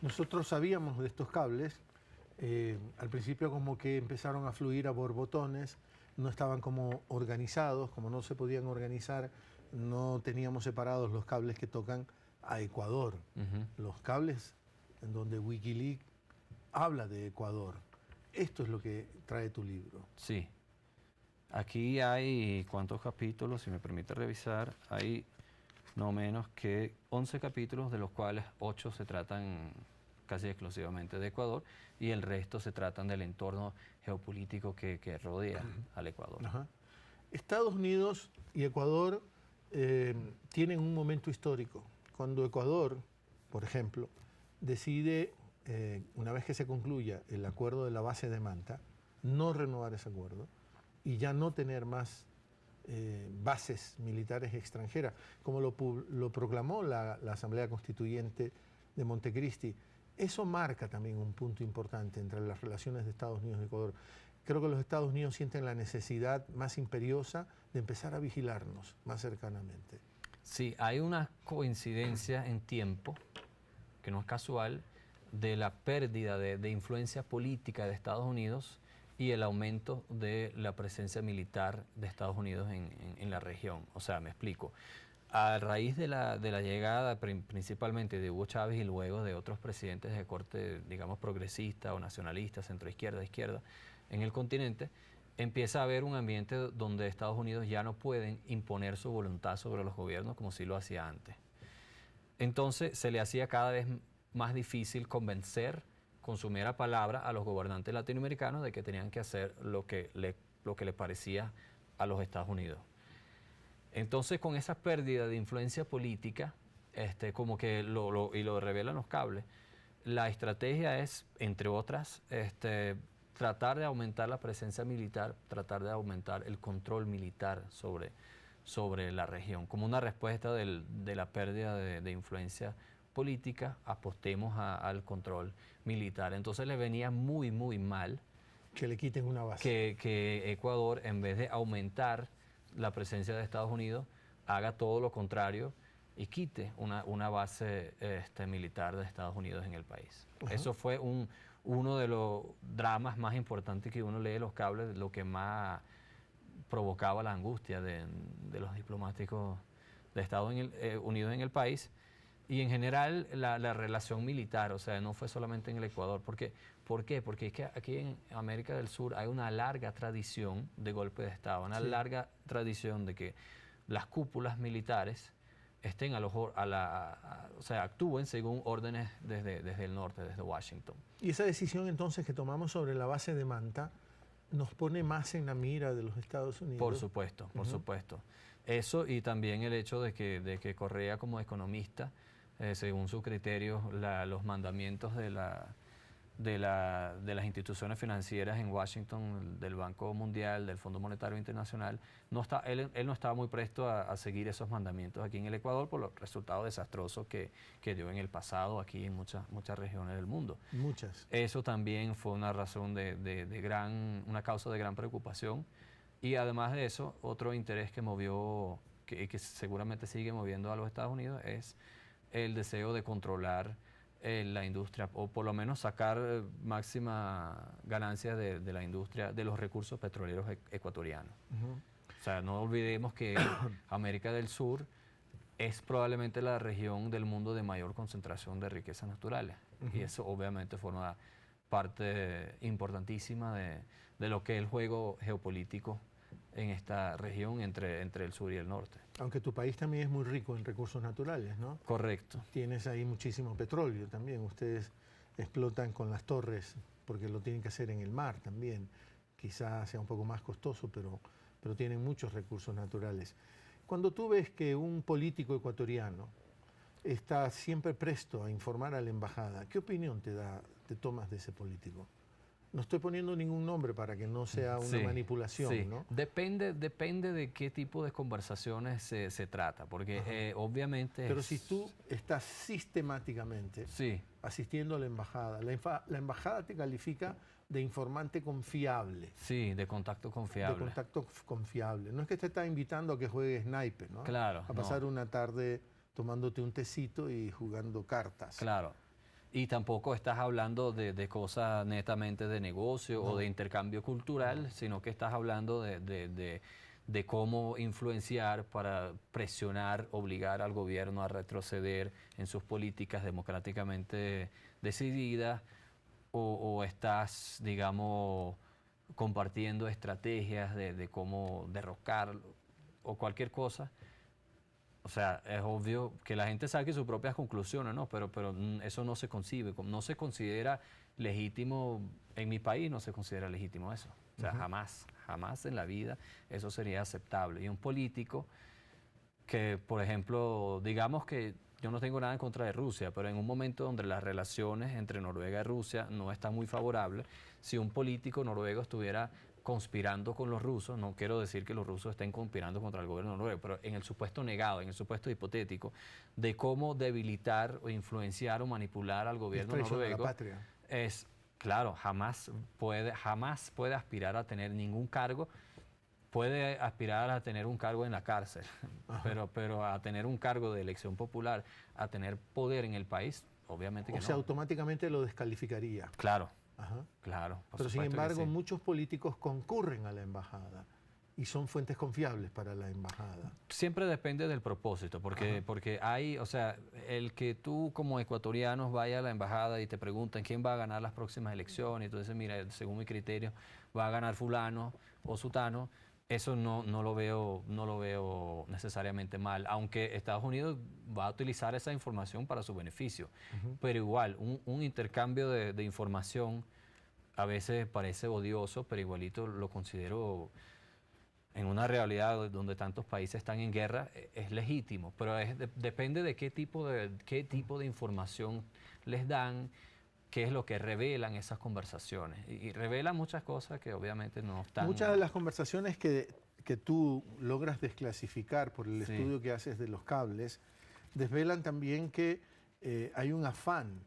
Nosotros sabíamos de estos cables, al principio como que empezaron a fluir a borbotones, no estaban como organizados, como no se podían organizar, no teníamos separados los cables que tocan a Ecuador, los cables en donde Wikileaks habla de Ecuador. Esto es lo que trae tu libro. Sí. Aquí hay, ¿cuántos capítulos? Si me permite revisar, hay no menos que 11 capítulos, de los cuales 8 se tratan casi exclusivamente de Ecuador y el resto se tratan del entorno geopolítico que rodea al Ecuador. Estados Unidos y Ecuador tienen un momento histórico. Cuando Ecuador, por ejemplo, decide, una vez que se concluya el acuerdo de la base de Manta, no renovar ese acuerdo y ya no tener más bases militares extranjeras, como lo proclamó la Asamblea Constituyente de Montecristi. Eso marca también un punto importante entre las relaciones de Estados Unidos y Ecuador. Creo que los Estados Unidos sienten la necesidad más imperiosa de empezar a vigilarnos más cercanamente. Sí, hay una coincidencia en tiempo, que no es casual, de la pérdida de influencia política de Estados Unidos y el aumento de la presencia militar de Estados Unidos en la región. O sea, me explico. A raíz de la llegada principalmente de Hugo Chávez y luego de otros presidentes de corte, digamos, progresista o nacionalista, centroizquierda, izquierda, en el continente, empieza a haber un ambiente donde Estados Unidos ya no pueden imponer su voluntad sobre los gobiernos como si lo hacía antes. Entonces se le hacía cada vez más difícil convencer con su mera palabra a los gobernantes latinoamericanos de que tenían que hacer lo que le parecía a los Estados Unidos. Entonces, con esa pérdida de influencia política, como que lo revelan los cables, la estrategia es, entre otras, tratar de aumentar la presencia militar, tratar de aumentar el control militar sobre la región. Como una respuesta de la pérdida de influencia política, apostemos al control militar. Entonces le venía muy, muy mal que le quiten una base. Que Ecuador, en vez de aumentar la presencia de Estados Unidos haga todo lo contrario y quite una base militar de Estados Unidos en el país. Ajá. Eso fue uno de los dramas más importantes que uno lee los cables, lo que más provocaba la angustia de los diplomáticos de Estados Unidos en el país. Y en general la relación militar, o sea, no fue solamente en el Ecuador. ¿Por qué? Porque es que aquí en América del Sur hay una larga tradición de golpe de Estado, una larga tradición de que las cúpulas militares estén o sea, actúen según órdenes desde el norte, desde Washington. Y esa decisión entonces que tomamos sobre la base de Manta nos pone más en la mira de los Estados Unidos. Por supuesto, por supuesto. Eso y también el hecho de que Correa como economista, según su criterio, los mandamientos de las instituciones financieras en Washington, del Banco Mundial, del Fondo Monetario Internacional, él no estaba muy presto a seguir esos mandamientos aquí en el Ecuador por los resultados desastrosos que dio en el pasado aquí en muchas regiones del mundo. Muchas. Eso también fue una razón una causa de gran preocupación. Y además de eso, otro interés que movió, que seguramente sigue moviendo a los Estados Unidos, es el deseo de controlar la industria, o por lo menos sacar máxima ganancia de la industria, de los recursos petroleros ecuatorianos. O sea, no olvidemos que América del Sur es probablemente la región del mundo de mayor concentración de riquezas naturales. Y eso obviamente forma parte importantísima de lo que es el juego geopolítico en esta región entre el sur y el norte. Aunque tu país también es muy rico en recursos naturales, ¿no? Correcto. Tienes ahí muchísimo petróleo también. Ustedes explotan con las torres porque lo tienen que hacer en el mar también. Quizás sea un poco más costoso, pero tienen muchos recursos naturales. Cuando tú ves que un político ecuatoriano está siempre presto a informar a la embajada, ¿qué opinión te tomas de ese político? No estoy poniendo ningún nombre para que no sea una manipulación, ¿no? Depende de qué tipo de conversaciones se trata, porque obviamente... Pero si tú estás sistemáticamente asistiendo a la embajada te califica de informante confiable. Sí, de contacto confiable. De contacto confiable. No es que te está invitando a que juegues naipe, ¿no? Claro. A pasar una tarde tomándote un tecito y jugando cartas. Claro. Y tampoco estás hablando de cosas netamente de negocio o de intercambio cultural, sino que estás hablando de cómo influenciar para presionar, obligar al gobierno a retroceder en sus políticas democráticamente decididas, o estás, digamos, compartiendo estrategias de cómo derrocar o cualquier cosa. O sea, es obvio que la gente saque sus propias conclusiones, ¿no? Pero eso no se concibe, no se considera legítimo, en mi país no se considera legítimo eso. O sea, jamás en la vida eso sería aceptable. Y un político que, por ejemplo, digamos que yo no tengo nada en contra de Rusia, pero en un momento donde las relaciones entre Noruega y Rusia no están muy favorables, si un político noruego estuviera conspirando con los rusos, no quiero decir que los rusos estén conspirando contra el gobierno noruego, pero en el supuesto negado, en el supuesto hipotético, de cómo debilitar o influenciar o manipular al gobierno noruego, es, claro, jamás puede aspirar a tener ningún cargo. Puede aspirar a tener un cargo en la cárcel, pero a tener un cargo de elección popular, a tener poder en el país, obviamente que no. O sea, automáticamente lo descalificaría. Claro, claro. Pero sin embargo, muchos políticos concurren a la embajada y son fuentes confiables para la embajada. Siempre depende del propósito, porque hay, o sea, el que tú como ecuatorianos vayas a la embajada y te preguntan quién va a ganar las próximas elecciones, y tú dices, mira, según mi criterio, va a ganar fulano o sutano. Eso no lo veo necesariamente mal, aunque Estados Unidos va a utilizar esa información para su beneficio. Pero igual, un intercambio de información a veces parece odioso, pero igualito lo considero, en una realidad donde tantos países están en guerra, es legítimo. Pero depende de qué tipo de información les dan, qué es lo que revelan esas conversaciones. Y revelan muchas cosas que obviamente no están... Muchas de las conversaciones que tú logras desclasificar por el estudio que haces de los cables, desvelan también que hay un afán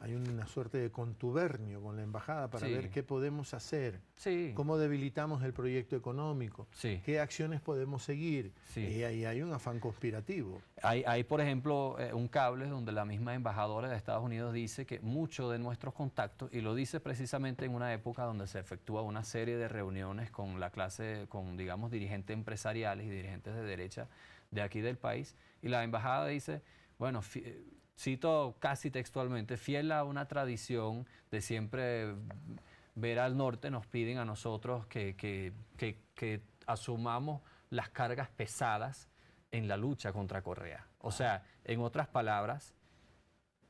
hay una suerte de contubernio con la embajada para Sí. ver qué podemos hacer, Sí, cómo debilitamos el proyecto económico, sí, qué acciones podemos seguir. sí. Y ahí hay un afán conspirativo. Hay, por ejemplo, un cable donde la misma embajadora de Estados Unidos dice que muchos de nuestros contactos, y lo dice precisamente en una época donde se efectúa una serie de reuniones con la clase, con, digamos, dirigentes empresariales y dirigentes de derecha de aquí del país, y la embajada dice, bueno, cito casi textualmente, fiel a una tradición de siempre ver al norte, nos piden a nosotros que asumamos las cargas pesadas en la lucha contra Correa. O sea, en otras palabras,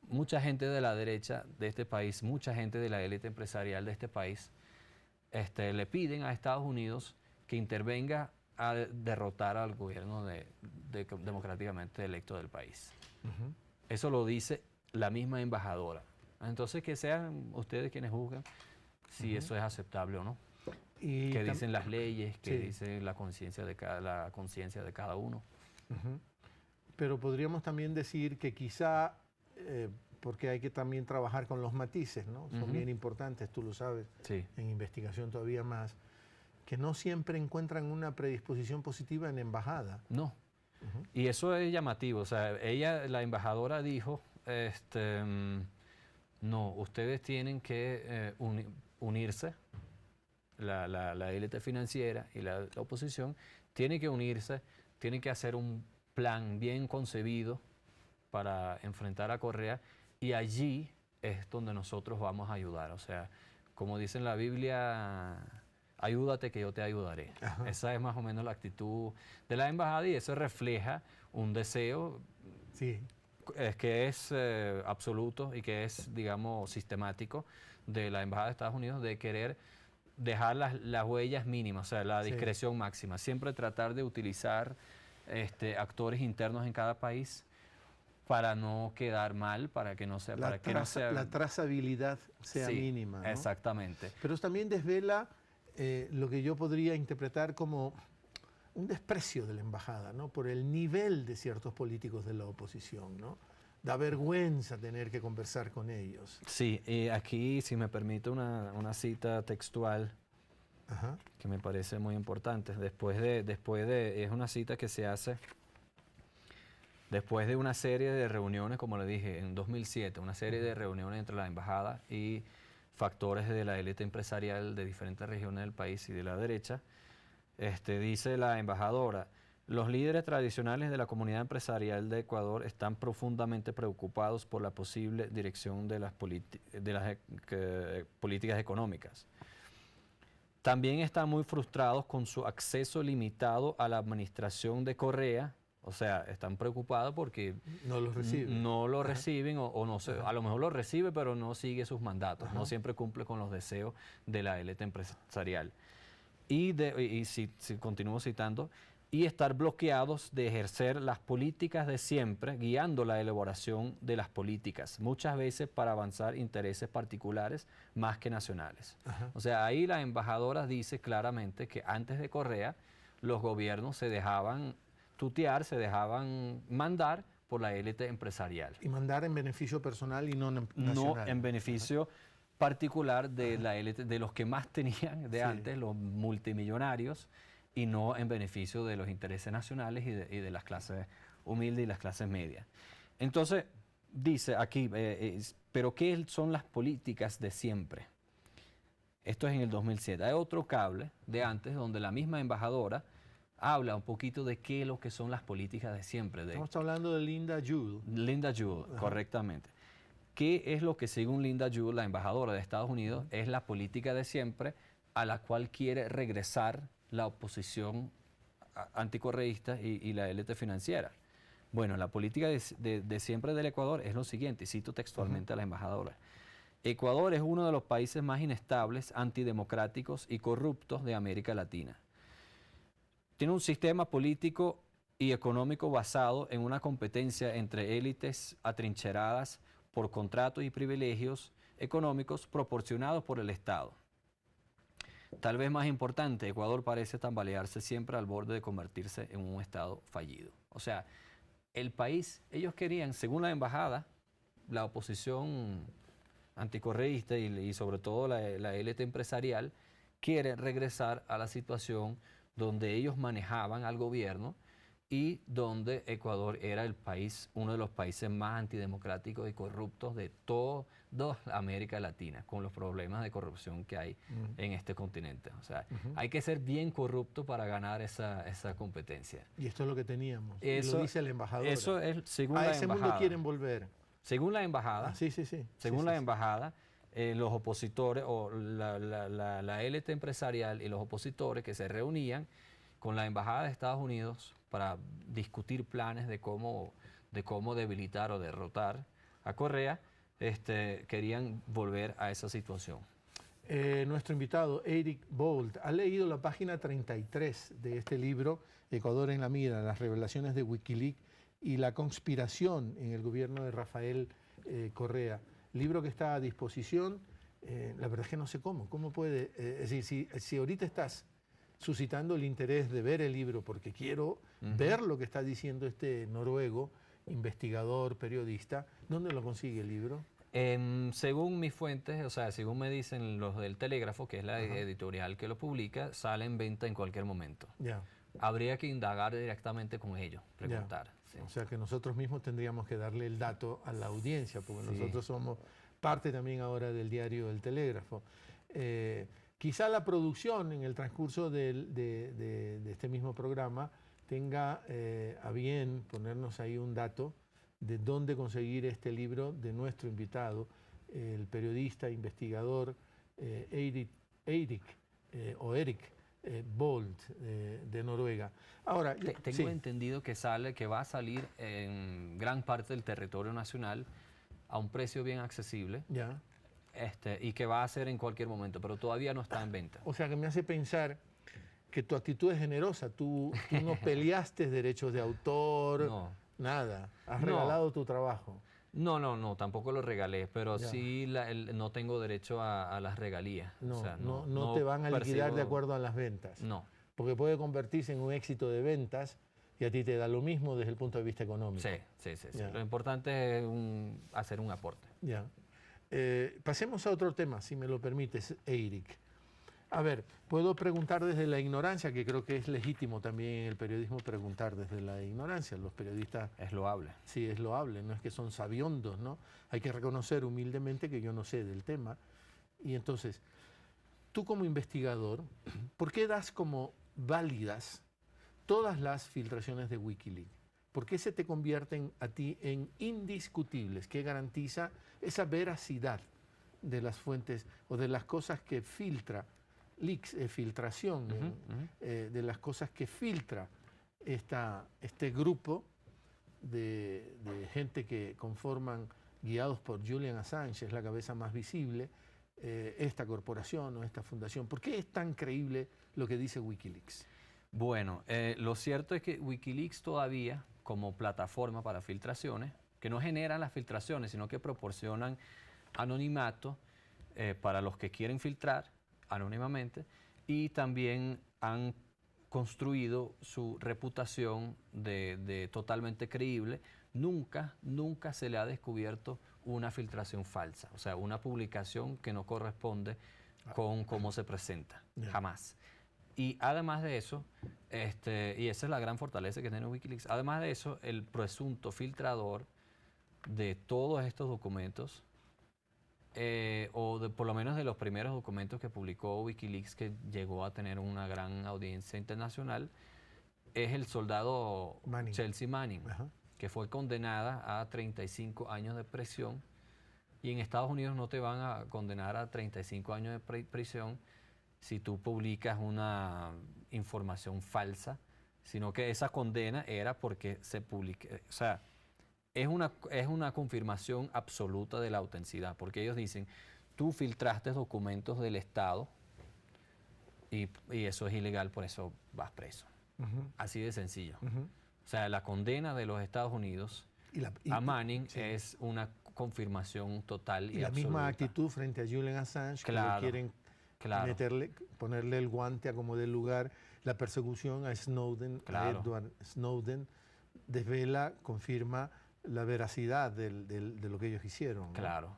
mucha gente de la derecha de este país, mucha gente de la élite empresarial de este país, le piden a Estados Unidos que intervenga a derrotar al gobierno democráticamente electo del país. Ujú. Eso lo dice la misma embajadora. Entonces, que sean ustedes quienes juzguen si eso es aceptable o no. Y Que dicen las leyes, que Sí. dice la conciencia de cada uno. Ujú. Pero podríamos también decir que quizá, porque hay que también trabajar con los matices, ¿no? Son Ujú. bien importantes, tú lo sabes, Sí. en investigación todavía más, que no siempre encuentran una predisposición positiva en embajada. No. Ujú. Y eso es llamativo. O sea, ella, la embajadora, dijo, no, ustedes tienen que unirse, la élite financiera y la oposición, tienen que unirse, tienen que hacer un plan bien concebido para enfrentar a Correa, y allí es donde nosotros vamos a ayudar. O sea, como dice en la Biblia, ayúdate que yo te ayudaré. Ajá. Esa es más o menos la actitud de la embajada, y eso refleja un deseo Sí, que es absoluto y que es, digamos, sistemático de la embajada de Estados Unidos, de querer dejar las huellas mínimas, o sea, la Sí. discreción máxima. Siempre tratar de utilizar actores internos en cada país para no quedar mal, para que no sea, la, para que no sea, la trazabilidad sea sí, mínima, ¿no? exactamente. Pero también desvela lo que yo podría interpretar como un desprecio de la embajada, ¿no? Por el nivel de ciertos políticos de la oposición, ¿no? Da vergüenza tener que conversar con ellos. Sí, aquí, si me permite una cita textual Ajá. que me parece muy importante. Es una cita que se hace después de una serie de reuniones, como le dije, en 2007, una serie de reuniones entre la embajada y factores de la élite empresarial de diferentes regiones del país y de la derecha. Dice la embajadora, los líderes tradicionales de la comunidad empresarial de Ecuador están profundamente preocupados por la posible dirección de las políticas económicas. También están muy frustrados con su acceso limitado a la administración de Correa. O sea, están preocupados porque No los reciben. no lo Ajá. reciben o no sé, a lo mejor lo recibe, pero no sigue sus mandatos, Ajá. no siempre cumple con los deseos de la élite empresarial. Si continúo citando, y estar bloqueados de ejercer las políticas de siempre, guiando la elaboración de las políticas, muchas veces para avanzar intereses particulares más que nacionales. Ajá. O sea, ahí la embajadora dice claramente que antes de Correa, los gobiernos se dejaban tutear, se dejaban mandar por la élite empresarial. Y mandar en beneficio personal y no nacional. No en beneficio particular de la élite, de los que más tenían de Sí. antes, los multimillonarios, y no en beneficio de los intereses nacionales y de las clases humildes y las clases medias. Entonces, dice aquí, pero ¿qué son las políticas de siempre? Esto es en el 2007. Hay otro cable de antes donde la misma embajadora habla un poquito de qué es lo que son las políticas de siempre. Estamos hablando de Linda Juul. Linda Juul, correctamente. ¿Qué es lo que, según Linda Juul, la embajadora de Estados Unidos, es la política de siempre a la cual quiere regresar la oposición anticorreísta y la élite financiera? Bueno, la política de siempre del Ecuador es lo siguiente, y cito textualmente a la embajadora. Ecuador es uno de los países más inestables, antidemocráticos y corruptos de América Latina. Tiene un sistema político y económico basado en una competencia entre élites atrincheradas por contratos y privilegios económicos proporcionados por el Estado. Tal vez más importante, Ecuador parece tambalearse siempre al borde de convertirse en un Estado fallido. O sea, el país, ellos querían, según la embajada, la oposición anticorreísta y sobre todo la élite empresarial quiere regresar a la situación donde ellos manejaban al gobierno y donde Ecuador era el país, uno de los países más antidemocráticos y corruptos de toda América Latina, con los problemas de corrupción que hay en este continente. O sea, hay que ser bien corrupto para ganar esa competencia. Y esto es lo que teníamos. Eso, y lo dice la embajadora. Eso es según a la ese embajada. mundo quieren volver. Según la embajada. Sí. Según la embajada, los opositores o la élite empresarial y los opositores que se reunían con la embajada de Estados Unidos para discutir planes de cómo debilitar o derrotar a Correa, querían volver a esa situación. Nuestro invitado, Eric Boldt, ha leído la página 33 de este libro, Ecuador en la mira, las revelaciones de Wikileaks y la conspiración en el gobierno de Rafael Correa. Libro que está a disposición, la verdad es que no sé cómo puede, es decir, si ahorita estás suscitando el interés de ver el libro porque quiero ver lo que está diciendo este noruego, investigador, periodista, ¿dónde lo consigue el libro? Según mis fuentes, o sea, según me dicen los del Telégrafo, que es la editorial que lo publica, sale en venta en cualquier momento. Ya. Habría que indagar directamente con ellos, preguntar. Sí. O sea que nosotros mismos tendríamos que darle el dato a la audiencia, porque nosotros somos parte también ahora del diario El Telégrafo. Quizá la producción en el transcurso de este mismo programa tenga a bien ponernos ahí un dato de dónde conseguir este libro de nuestro invitado, el periodista, investigador Eirik Boldt de Noruega. Ahora, tengo entendido que va a salir en gran parte del territorio nacional a un precio bien accesible. Ya. Y que va a ser en cualquier momento, pero todavía no está en venta. O sea, que me hace pensar que tu actitud es generosa. Tú no peleaste derechos de autor, nada. Has regalado tu trabajo. No, tampoco lo regalé, pero sí no tengo derecho a las regalías. No te van a liquidar de acuerdo a las ventas. No. Porque puede convertirse en un éxito de ventas y a ti te da lo mismo desde el punto de vista económico. Sí. Lo importante es hacer un aporte. Ya. Pasemos a otro tema, si me lo permites, Eirik. A ver, puedo preguntar desde la ignorancia, que creo que es legítimo también en el periodismo preguntar desde la ignorancia. Los periodistas... Es loable. Sí, es loable, no es que son sabiondos, ¿no? Hay que reconocer humildemente que yo no sé del tema. Y entonces, tú como investigador, ¿por qué das como válidas todas las filtraciones de Wikileaks? ¿Por qué se te convierten a ti en indiscutibles? ¿Qué garantiza esa veracidad de las fuentes o de las cosas que filtra, leaks, filtración, de las cosas que filtra este grupo de gente que conforman, guiados por Julian Assange, es la cabeza más visible, esta corporación o esta fundación? ¿Por qué es tan creíble lo que dice Wikileaks? Bueno, lo cierto es que Wikileaks todavía, como plataforma para filtraciones, que no generan las filtraciones, sino que proporcionan anonimato para los que quieren filtrar anónimamente, y también han construido su reputación de totalmente creíble. Nunca se le ha descubierto una filtración falsa, o sea, una publicación que no corresponde con cómo se presenta, jamás. Y además de eso, y esa es la gran fortaleza que tiene Wikileaks, además de eso, el presunto filtrador de todos estos documentos, por lo menos de los primeros documentos que publicó Wikileaks, que llegó a tener una gran audiencia internacional, es el soldado Chelsea Manning, que fue condenada a 35 años de prisión, y en Estados Unidos no te van a condenar a 35 años de prisión si tú publicas una información falsa, sino que esa condena era porque se publica, o sea, es una confirmación absoluta de la autenticidad, porque ellos dicen, tú filtraste documentos del Estado y eso es ilegal, por eso vas preso. Así de sencillo. O sea, la condena de los Estados Unidos a Manning es una confirmación total y la absoluta. Misma actitud frente a Julian Assange, que le quieren ponerle el guante a como del lugar. La persecución a Snowden, a Edward Snowden, desvela, confirma la veracidad de lo que ellos hicieron, ¿no? Claro.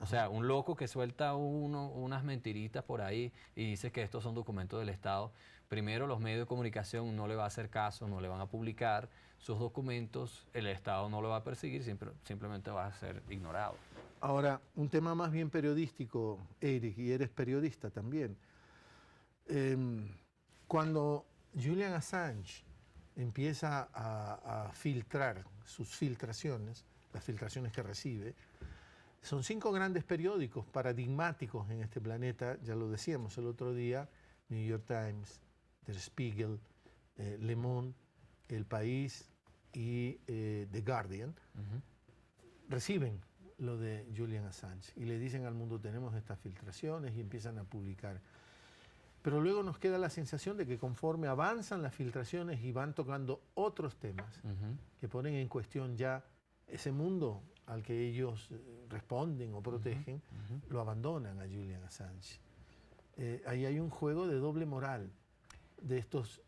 O sea, un loco que suelta unas mentiritas por ahí y dice que estos son documentos del Estado. Primero, los medios de comunicación no le va a hacer caso, no le van a publicar sus documentos, el Estado no lo va a perseguir, simplemente va a ser ignorado. Ahora, un tema más bien periodístico, Eric, y eres periodista también. Cuando Julian Assange empieza a filtrar sus filtraciones, las filtraciones que recibe, son 5 grandes periódicos paradigmáticos en este planeta, ya lo decíamos el otro día, New York Times, Der Spiegel, Le Monde, El País y The Guardian, reciben lo de Julian Assange y le dicen al mundo tenemos estas filtraciones y empiezan a publicar. Pero luego nos queda la sensación de que conforme avanzan las filtraciones y van tocando otros temas que ponen en cuestión ya ese mundo al que ellos responden o protegen, lo abandonan a Julian Assange. Ahí hay un juego de doble moral de estos,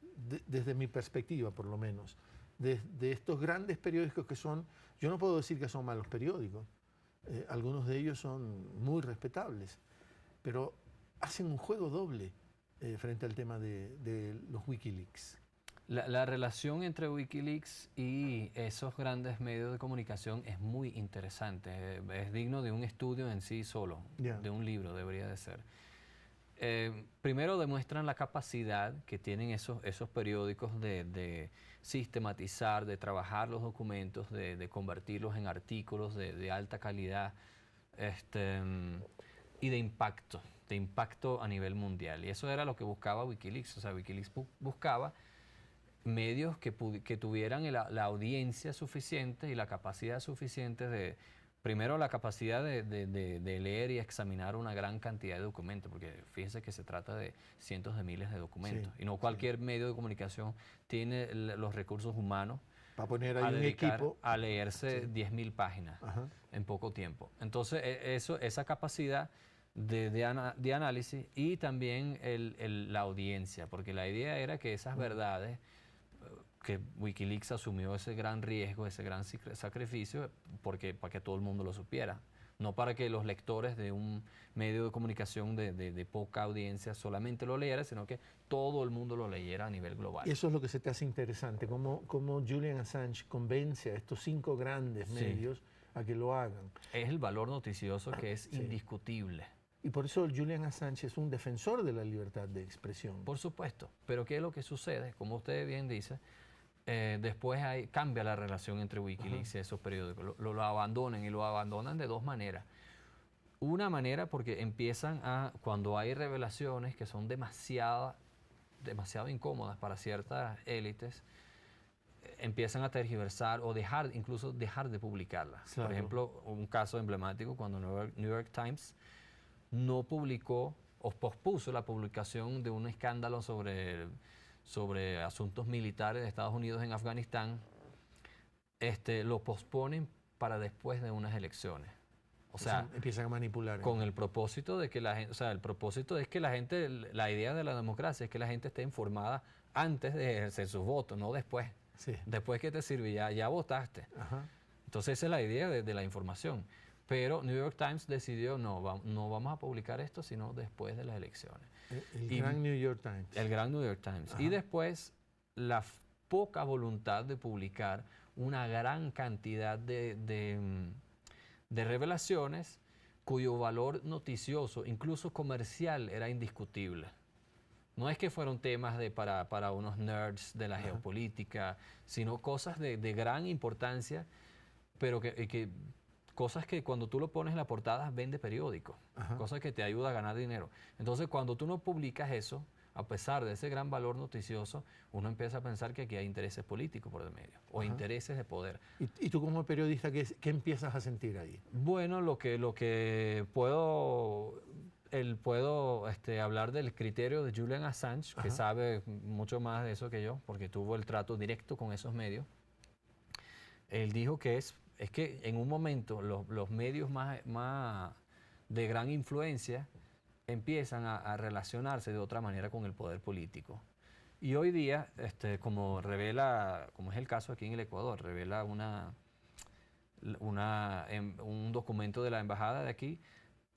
desde mi perspectiva por lo menos, de estos grandes periódicos que son, yo no puedo decir que son malos periódicos, algunos de ellos son muy respetables, pero hacen un juego doble frente al tema de los Wikileaks. La relación entre Wikileaks y esos grandes medios de comunicación es muy interesante, es digno de un estudio en sí solo, de un libro debería de ser. Primero demuestran la capacidad que tienen esos periódicos de sistematizar, de trabajar los documentos, de convertirlos en artículos de alta calidad y de impacto a nivel mundial. Y eso era lo que buscaba Wikileaks. O sea, Wikileaks buscaba medios que tuvieran la audiencia suficiente y la capacidad suficiente de, primero la capacidad de leer y examinar una gran cantidad de documentos, porque fíjense que se trata de cientos de miles de documentos, y no cualquier medio de comunicación tiene los recursos humanos para poner ahí un equipo a leerse 10.000 páginas en poco tiempo. Entonces, esa capacidad de análisis y también la audiencia, porque la idea era que esas verdades que Wikileaks asumió ese gran riesgo, ese gran sacrificio, para que todo el mundo lo supiera. No para que los lectores de un medio de comunicación de poca audiencia solamente lo leyeran, sino que todo el mundo lo leyera a nivel global. Y eso es lo que se te hace interesante, cómo Julian Assange convence a estos 5 grandes medios a que lo hagan. Es el valor noticioso que es indiscutible. Y por eso Julian Assange es un defensor de la libertad de expresión. Por supuesto, pero ¿qué es lo que sucede? Como usted bien dice, después cambia la relación entre Wikileaks y esos periódicos. Lo abandonan y lo abandonan de 2 maneras. Una manera porque empiezan cuando hay revelaciones que son demasiado incómodas para ciertas élites, empiezan a tergiversar o incluso dejar de publicarlas. Claro. Por ejemplo, un caso emblemático cuando New York Times no publicó o pospuso la publicación de un escándalo sobre asuntos militares de Estados Unidos en Afganistán, lo posponen para después de unas elecciones. O sea, empiezan a manipular. Con el propósito de que la gente, o sea, el propósito es que la gente, la idea de la democracia es que la gente esté informada antes de ejercer sus votos, no después. Sí. Después que te sirve, ya votaste. Entonces esa es la idea de la información. Pero New York Times decidió no vamos a publicar esto sino después de las elecciones. El gran New York Times. El gran New York Times. Y después la poca voluntad de publicar una gran cantidad de revelaciones cuyo valor noticioso, incluso comercial, era indiscutible. No es que fueron temas para unos nerds de la geopolítica, sino cosas de gran importancia, pero cosas que cuando tú lo pones en la portada vende periódico, cosas que te ayuda a ganar dinero. Entonces, cuando tú no publicas eso, a pesar de ese gran valor noticioso, uno empieza a pensar que aquí hay intereses políticos por el medio, o intereses de poder. ¿Y tú como periodista qué empiezas a sentir ahí? Bueno, lo que puedo hablar del criterio de Julian Assange, que sabe mucho más de eso que yo, porque tuvo el trato directo con esos medios. Él dijo que es que en un momento los medios más de gran influencia empiezan a relacionarse de otra manera con el poder político. Y hoy día, como es el caso aquí en el Ecuador, revela un documento de la embajada de aquí,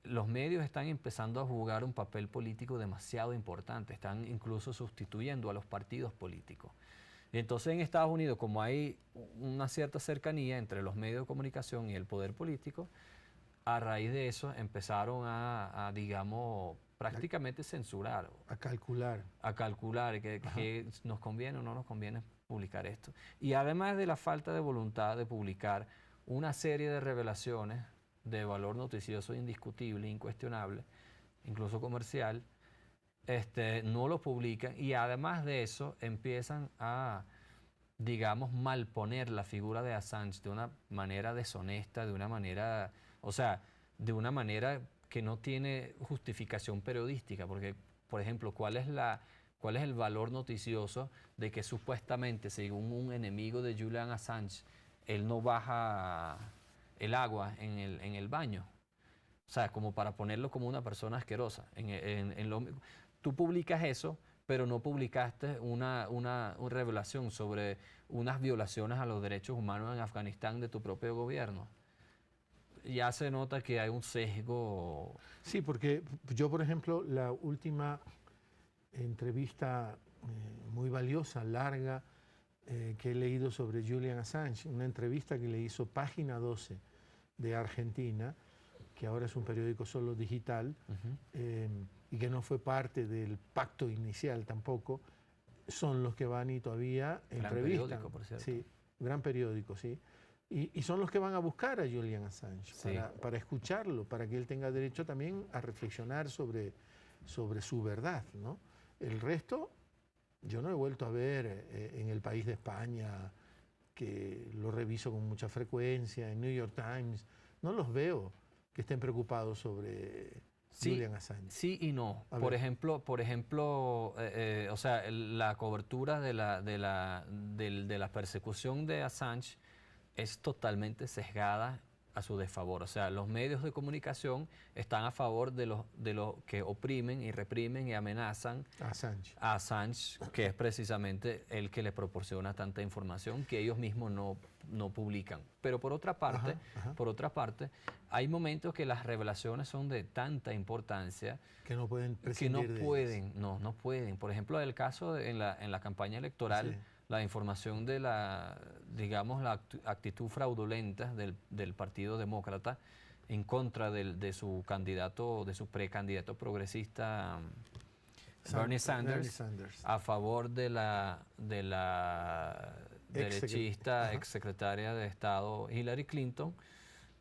los medios están empezando a jugar un papel político demasiado importante, están incluso sustituyendo a los partidos políticos. Y entonces en Estados Unidos, como hay una cierta cercanía entre los medios de comunicación y el poder político, a raíz de eso empezaron digamos, prácticamente censurar. A calcular. A calcular que nos conviene o no nos conviene publicar esto. Y además de la falta de voluntad de publicar una serie de revelaciones de valor noticioso indiscutible, incuestionable, incluso comercial, no lo publican y además de eso empiezan a, digamos, malponer la figura de Assange de una manera deshonesta, de una manera, o sea, de una manera que no tiene justificación periodística, porque, por ejemplo, ¿cuál es el valor noticioso de que supuestamente, según un enemigo de Julian Assange, él no baja el agua en el baño? O sea, como para ponerlo como una persona asquerosa. Tú publicas eso, pero no publicaste una revelación sobre unas violaciones a los derechos humanos en Afganistán de tu propio gobierno. Ya se nota que hay un sesgo. Sí, porque yo, por ejemplo, la última entrevista muy valiosa, larga, que he leído sobre Julian Assange, una entrevista que le hizo Página 12 de Argentina, que ahora es un periódico solo digital, y que no fue parte del pacto inicial tampoco, son los que van y todavía entrevistan. Gran periódico, por cierto. Sí, gran periódico, sí. Y son los que van a buscar a Julian Assange, sí, para escucharlo, para que él tenga derecho también a reflexionar sobre su verdad, ¿no? El resto, yo no he vuelto a ver en El País de España, que lo reviso con mucha frecuencia, en New York Times, no los veo que estén preocupados sobre Julian Assange. Sí y no. Por ejemplo, o sea, la cobertura de la persecución de Assange es totalmente sesgada a su desfavor. O sea, los medios de comunicación están a favor de los que oprimen y reprimen y amenazan a Assange, que es precisamente el que le proporciona tanta información que ellos mismos no publican. Pero por otra parte, hay momentos que las revelaciones son de tanta importancia que no pueden prescindir de ellas. No pueden. Por ejemplo, el caso en la campaña electoral, sí, la información de digamos, la actitud fraudulenta del Partido Demócrata en contra de su candidato, de su precandidato progresista Bernie Sanders, a favor de la derechista exsecretaria de Estado Hillary Clinton.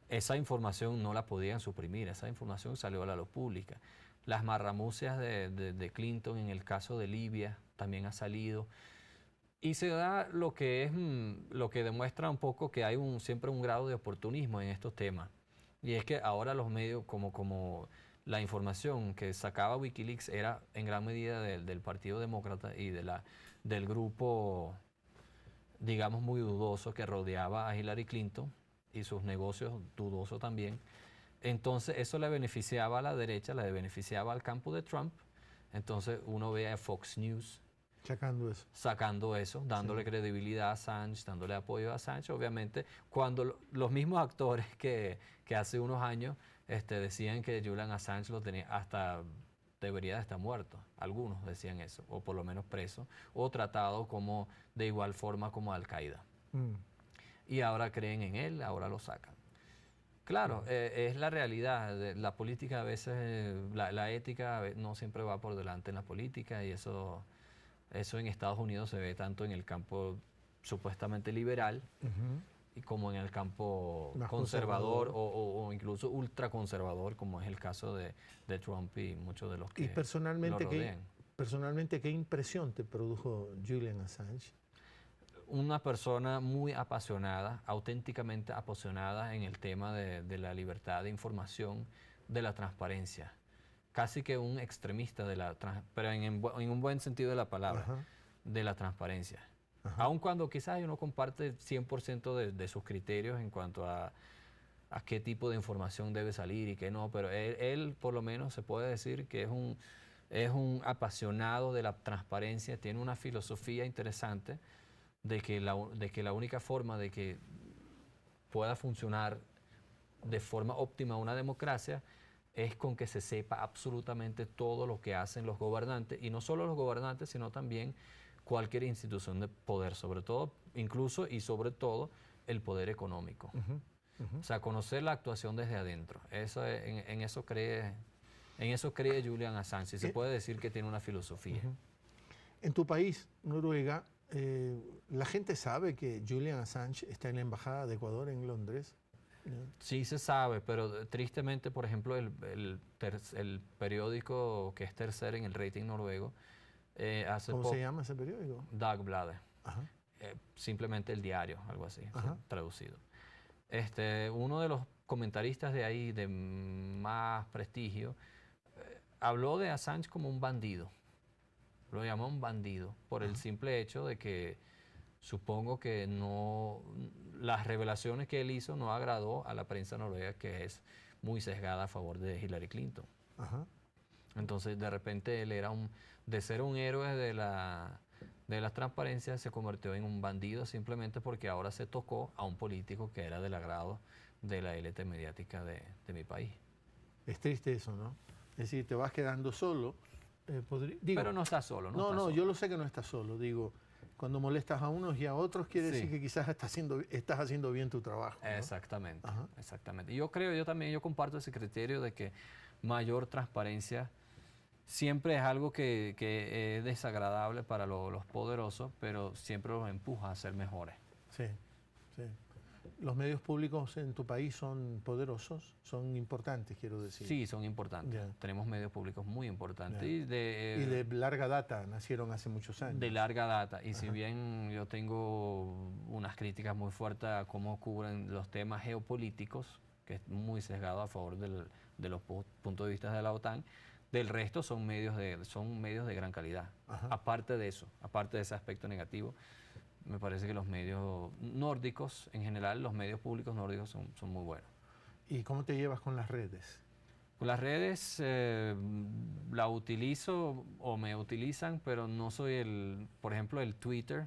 Esa información no la podían suprimir, esa información salió a la luz pública. Las marramucias de Clinton en el caso de Libia también ha salido. Y se da lo que demuestra un poco que hay siempre un grado de oportunismo en estos temas. Y es que ahora los medios, como la información que sacaba Wikileaks era en gran medida del Partido Demócrata y del grupo, digamos, muy dudoso que rodeaba a Hillary Clinton y sus negocios dudosos también. Entonces eso le beneficiaba a la derecha, le beneficiaba al campo de Trump. Entonces uno ve a Fox News sacando eso, dándole credibilidad a Assange, dándole apoyo a Assange. Obviamente, cuando los mismos actores que hace unos años decían que Julian Assange debería de estar muerto, algunos decían eso, o por lo menos preso, o tratado de igual forma como Al-Qaeda. Y ahora creen en él, ahora lo sacan. Claro, es la realidad. La política a veces, la ética no siempre va por delante en la política, y eso en Estados Unidos se ve tanto en el campo supuestamente liberal y como en el campo conservador o incluso ultraconservador, como es el caso de Trump y muchos de los que lo rodean. Personalmente, ¿qué impresión te produjo Julian Assange? Una persona muy apasionada, auténticamente apasionada en el tema de la libertad de información, de la transparencia. Casi que un extremista pero en un buen sentido de la palabra, de la transparencia. Aun cuando quizás uno comparte 100% de sus criterios en cuanto a qué tipo de información debe salir y qué no, pero él por lo menos se puede decir que es un apasionado de la transparencia, tiene una filosofía interesante de que la única forma de que pueda funcionar de forma óptima una democracia es con que se sepa absolutamente todo lo que hacen los gobernantes, y no solo los gobernantes, sino también cualquier institución de poder, sobre todo, incluso y sobre todo, el poder económico. O sea, conocer la actuación desde adentro. Eso en eso cree Julian Assange. Y se puede decir que tiene una filosofía. En tu país, Noruega, ¿la gente sabe que Julian Assange está en la Embajada de Ecuador en Londres? Sí se sabe, pero tristemente, por ejemplo, el periódico que es tercero en el rating noruego, ¿Cómo se llama ese periódico? Dagbladet. Simplemente el diario, algo así, traducido. Uno de los comentaristas de ahí de más prestigio habló de Assange como un bandido. Lo llamó un bandido por el simple hecho de que supongo que las revelaciones que él hizo no agradó a la prensa noruega, que es muy sesgada a favor de Hillary Clinton. Entonces, de repente, él era de ser un héroe de las transparencias, se convirtió en un bandido simplemente porque ahora se tocó a un político que era del agrado de la élite mediática de mi país. Es triste eso, ¿no? Es decir, te vas quedando solo. Pero no estás solo, No, yo lo sé que no estás solo. Digo, cuando molestas a unos y a otros, quiere decir que quizás estás haciendo bien tu trabajo, ¿no? Exactamente, exactamente. Y yo también comparto ese criterio de que mayor transparencia siempre es algo que es desagradable para los poderosos, pero siempre los empuja a ser mejores. Sí, sí. ¿Los medios públicos en tu país son poderosos? ¿Son importantes, quiero decir? Sí, son importantes. Tenemos medios públicos muy importantes. Y de larga data, nacieron hace muchos años. De larga data. Y si bien yo tengo unas críticas muy fuertes a cómo cubren los temas geopolíticos, que es muy sesgado a favor de los puntos de vista de la OTAN, del resto son medios de gran calidad. Aparte de eso, aparte de ese aspecto negativo, me parece que los medios nórdicos, en general, los medios públicos nórdicos son muy buenos. ¿Y cómo te llevas con las redes? Con las redes la utilizo o me utilizan, pero no soy por ejemplo, el Twitter,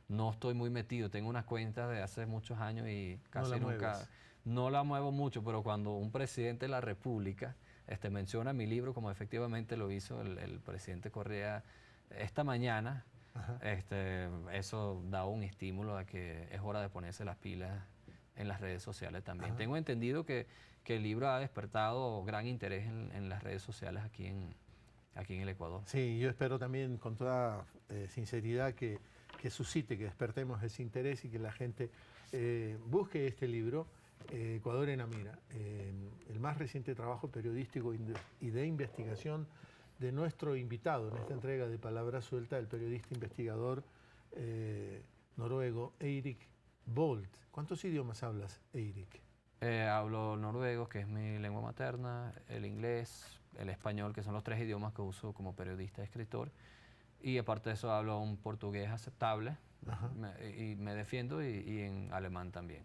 no estoy muy metido. Tengo unas cuentas de hace muchos años y casi nunca, no la muevo mucho, pero cuando un presidente de la República menciona mi libro, como efectivamente lo hizo el presidente Correa esta mañana, eso da un estímulo a que es hora de ponerse las pilas en las redes sociales también. Tengo entendido que el libro ha despertado gran interés en las redes sociales aquí en el Ecuador. Sí, yo espero también con toda sinceridad que suscite, que despertemos ese interés y que la gente busque este libro, Ecuador en la mira, el más reciente trabajo periodístico y de investigación de nuestro invitado en esta entrega de Palabra Suelta, el periodista investigador noruego Eirik Bolt. ¿Cuántos idiomas hablas, Eirik? Hablo noruego, que es mi lengua materna, el inglés, el español, que son los 3 idiomas que uso como periodista y escritor. Y aparte de eso hablo un portugués aceptable, y me defiendo, y en alemán también.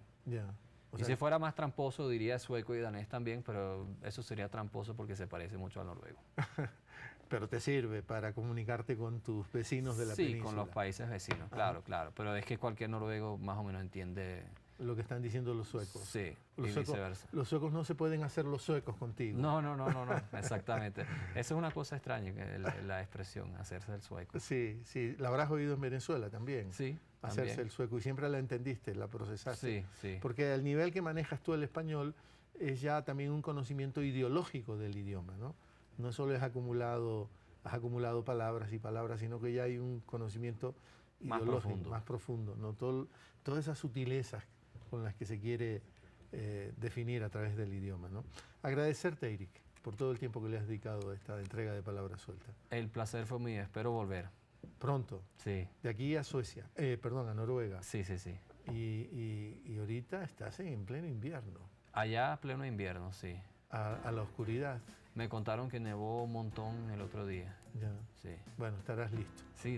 Y si fuera más tramposo diría sueco y danés también, pero eso sería tramposo porque se parece mucho al noruego. Pero te sirve para comunicarte con tus vecinos de la península. Sí, con los países vecinos, claro. Pero es que cualquier noruego más o menos entiende lo que están diciendo los suecos. Sí, y viceversa. Los suecos no se pueden hacer los suecos contigo. No, exactamente. Esa es una cosa extraña, la expresión, hacerse el sueco. Sí, la habrás oído en Venezuela también. Sí, hacerse también. el sueco, y siempre la entendiste, la procesaste. Sí. Porque al nivel que manejas tú el español es ya también un conocimiento ideológico del idioma, ¿no? No solo has acumulado palabras y palabras, sino que ya hay un conocimiento ideológico más profundo, ¿no? Todas esas sutilezas con las que se quiere definir a través del idioma, ¿no? Agradecerte, Eirik, por todo el tiempo que le has dedicado a esta entrega de Palabra Suelta. El placer fue mío, espero volver. Pronto. Sí. De aquí a Suecia, a Noruega. Sí. Y ahorita estás en pleno invierno. Allá pleno invierno, sí. A la oscuridad. Me contaron que nevó un montón el otro día. Ya. Sí. Bueno, estarás listo. Sí.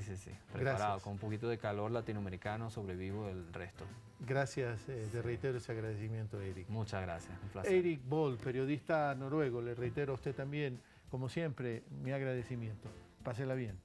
Preparado. Gracias. Con un poquito de calor latinoamericano sobrevivo el resto. Gracias, te reitero ese agradecimiento, Eirik. Muchas gracias, un placer. Eirik Bolt, periodista noruego, le reitero a usted también, como siempre, mi agradecimiento. Pásela bien.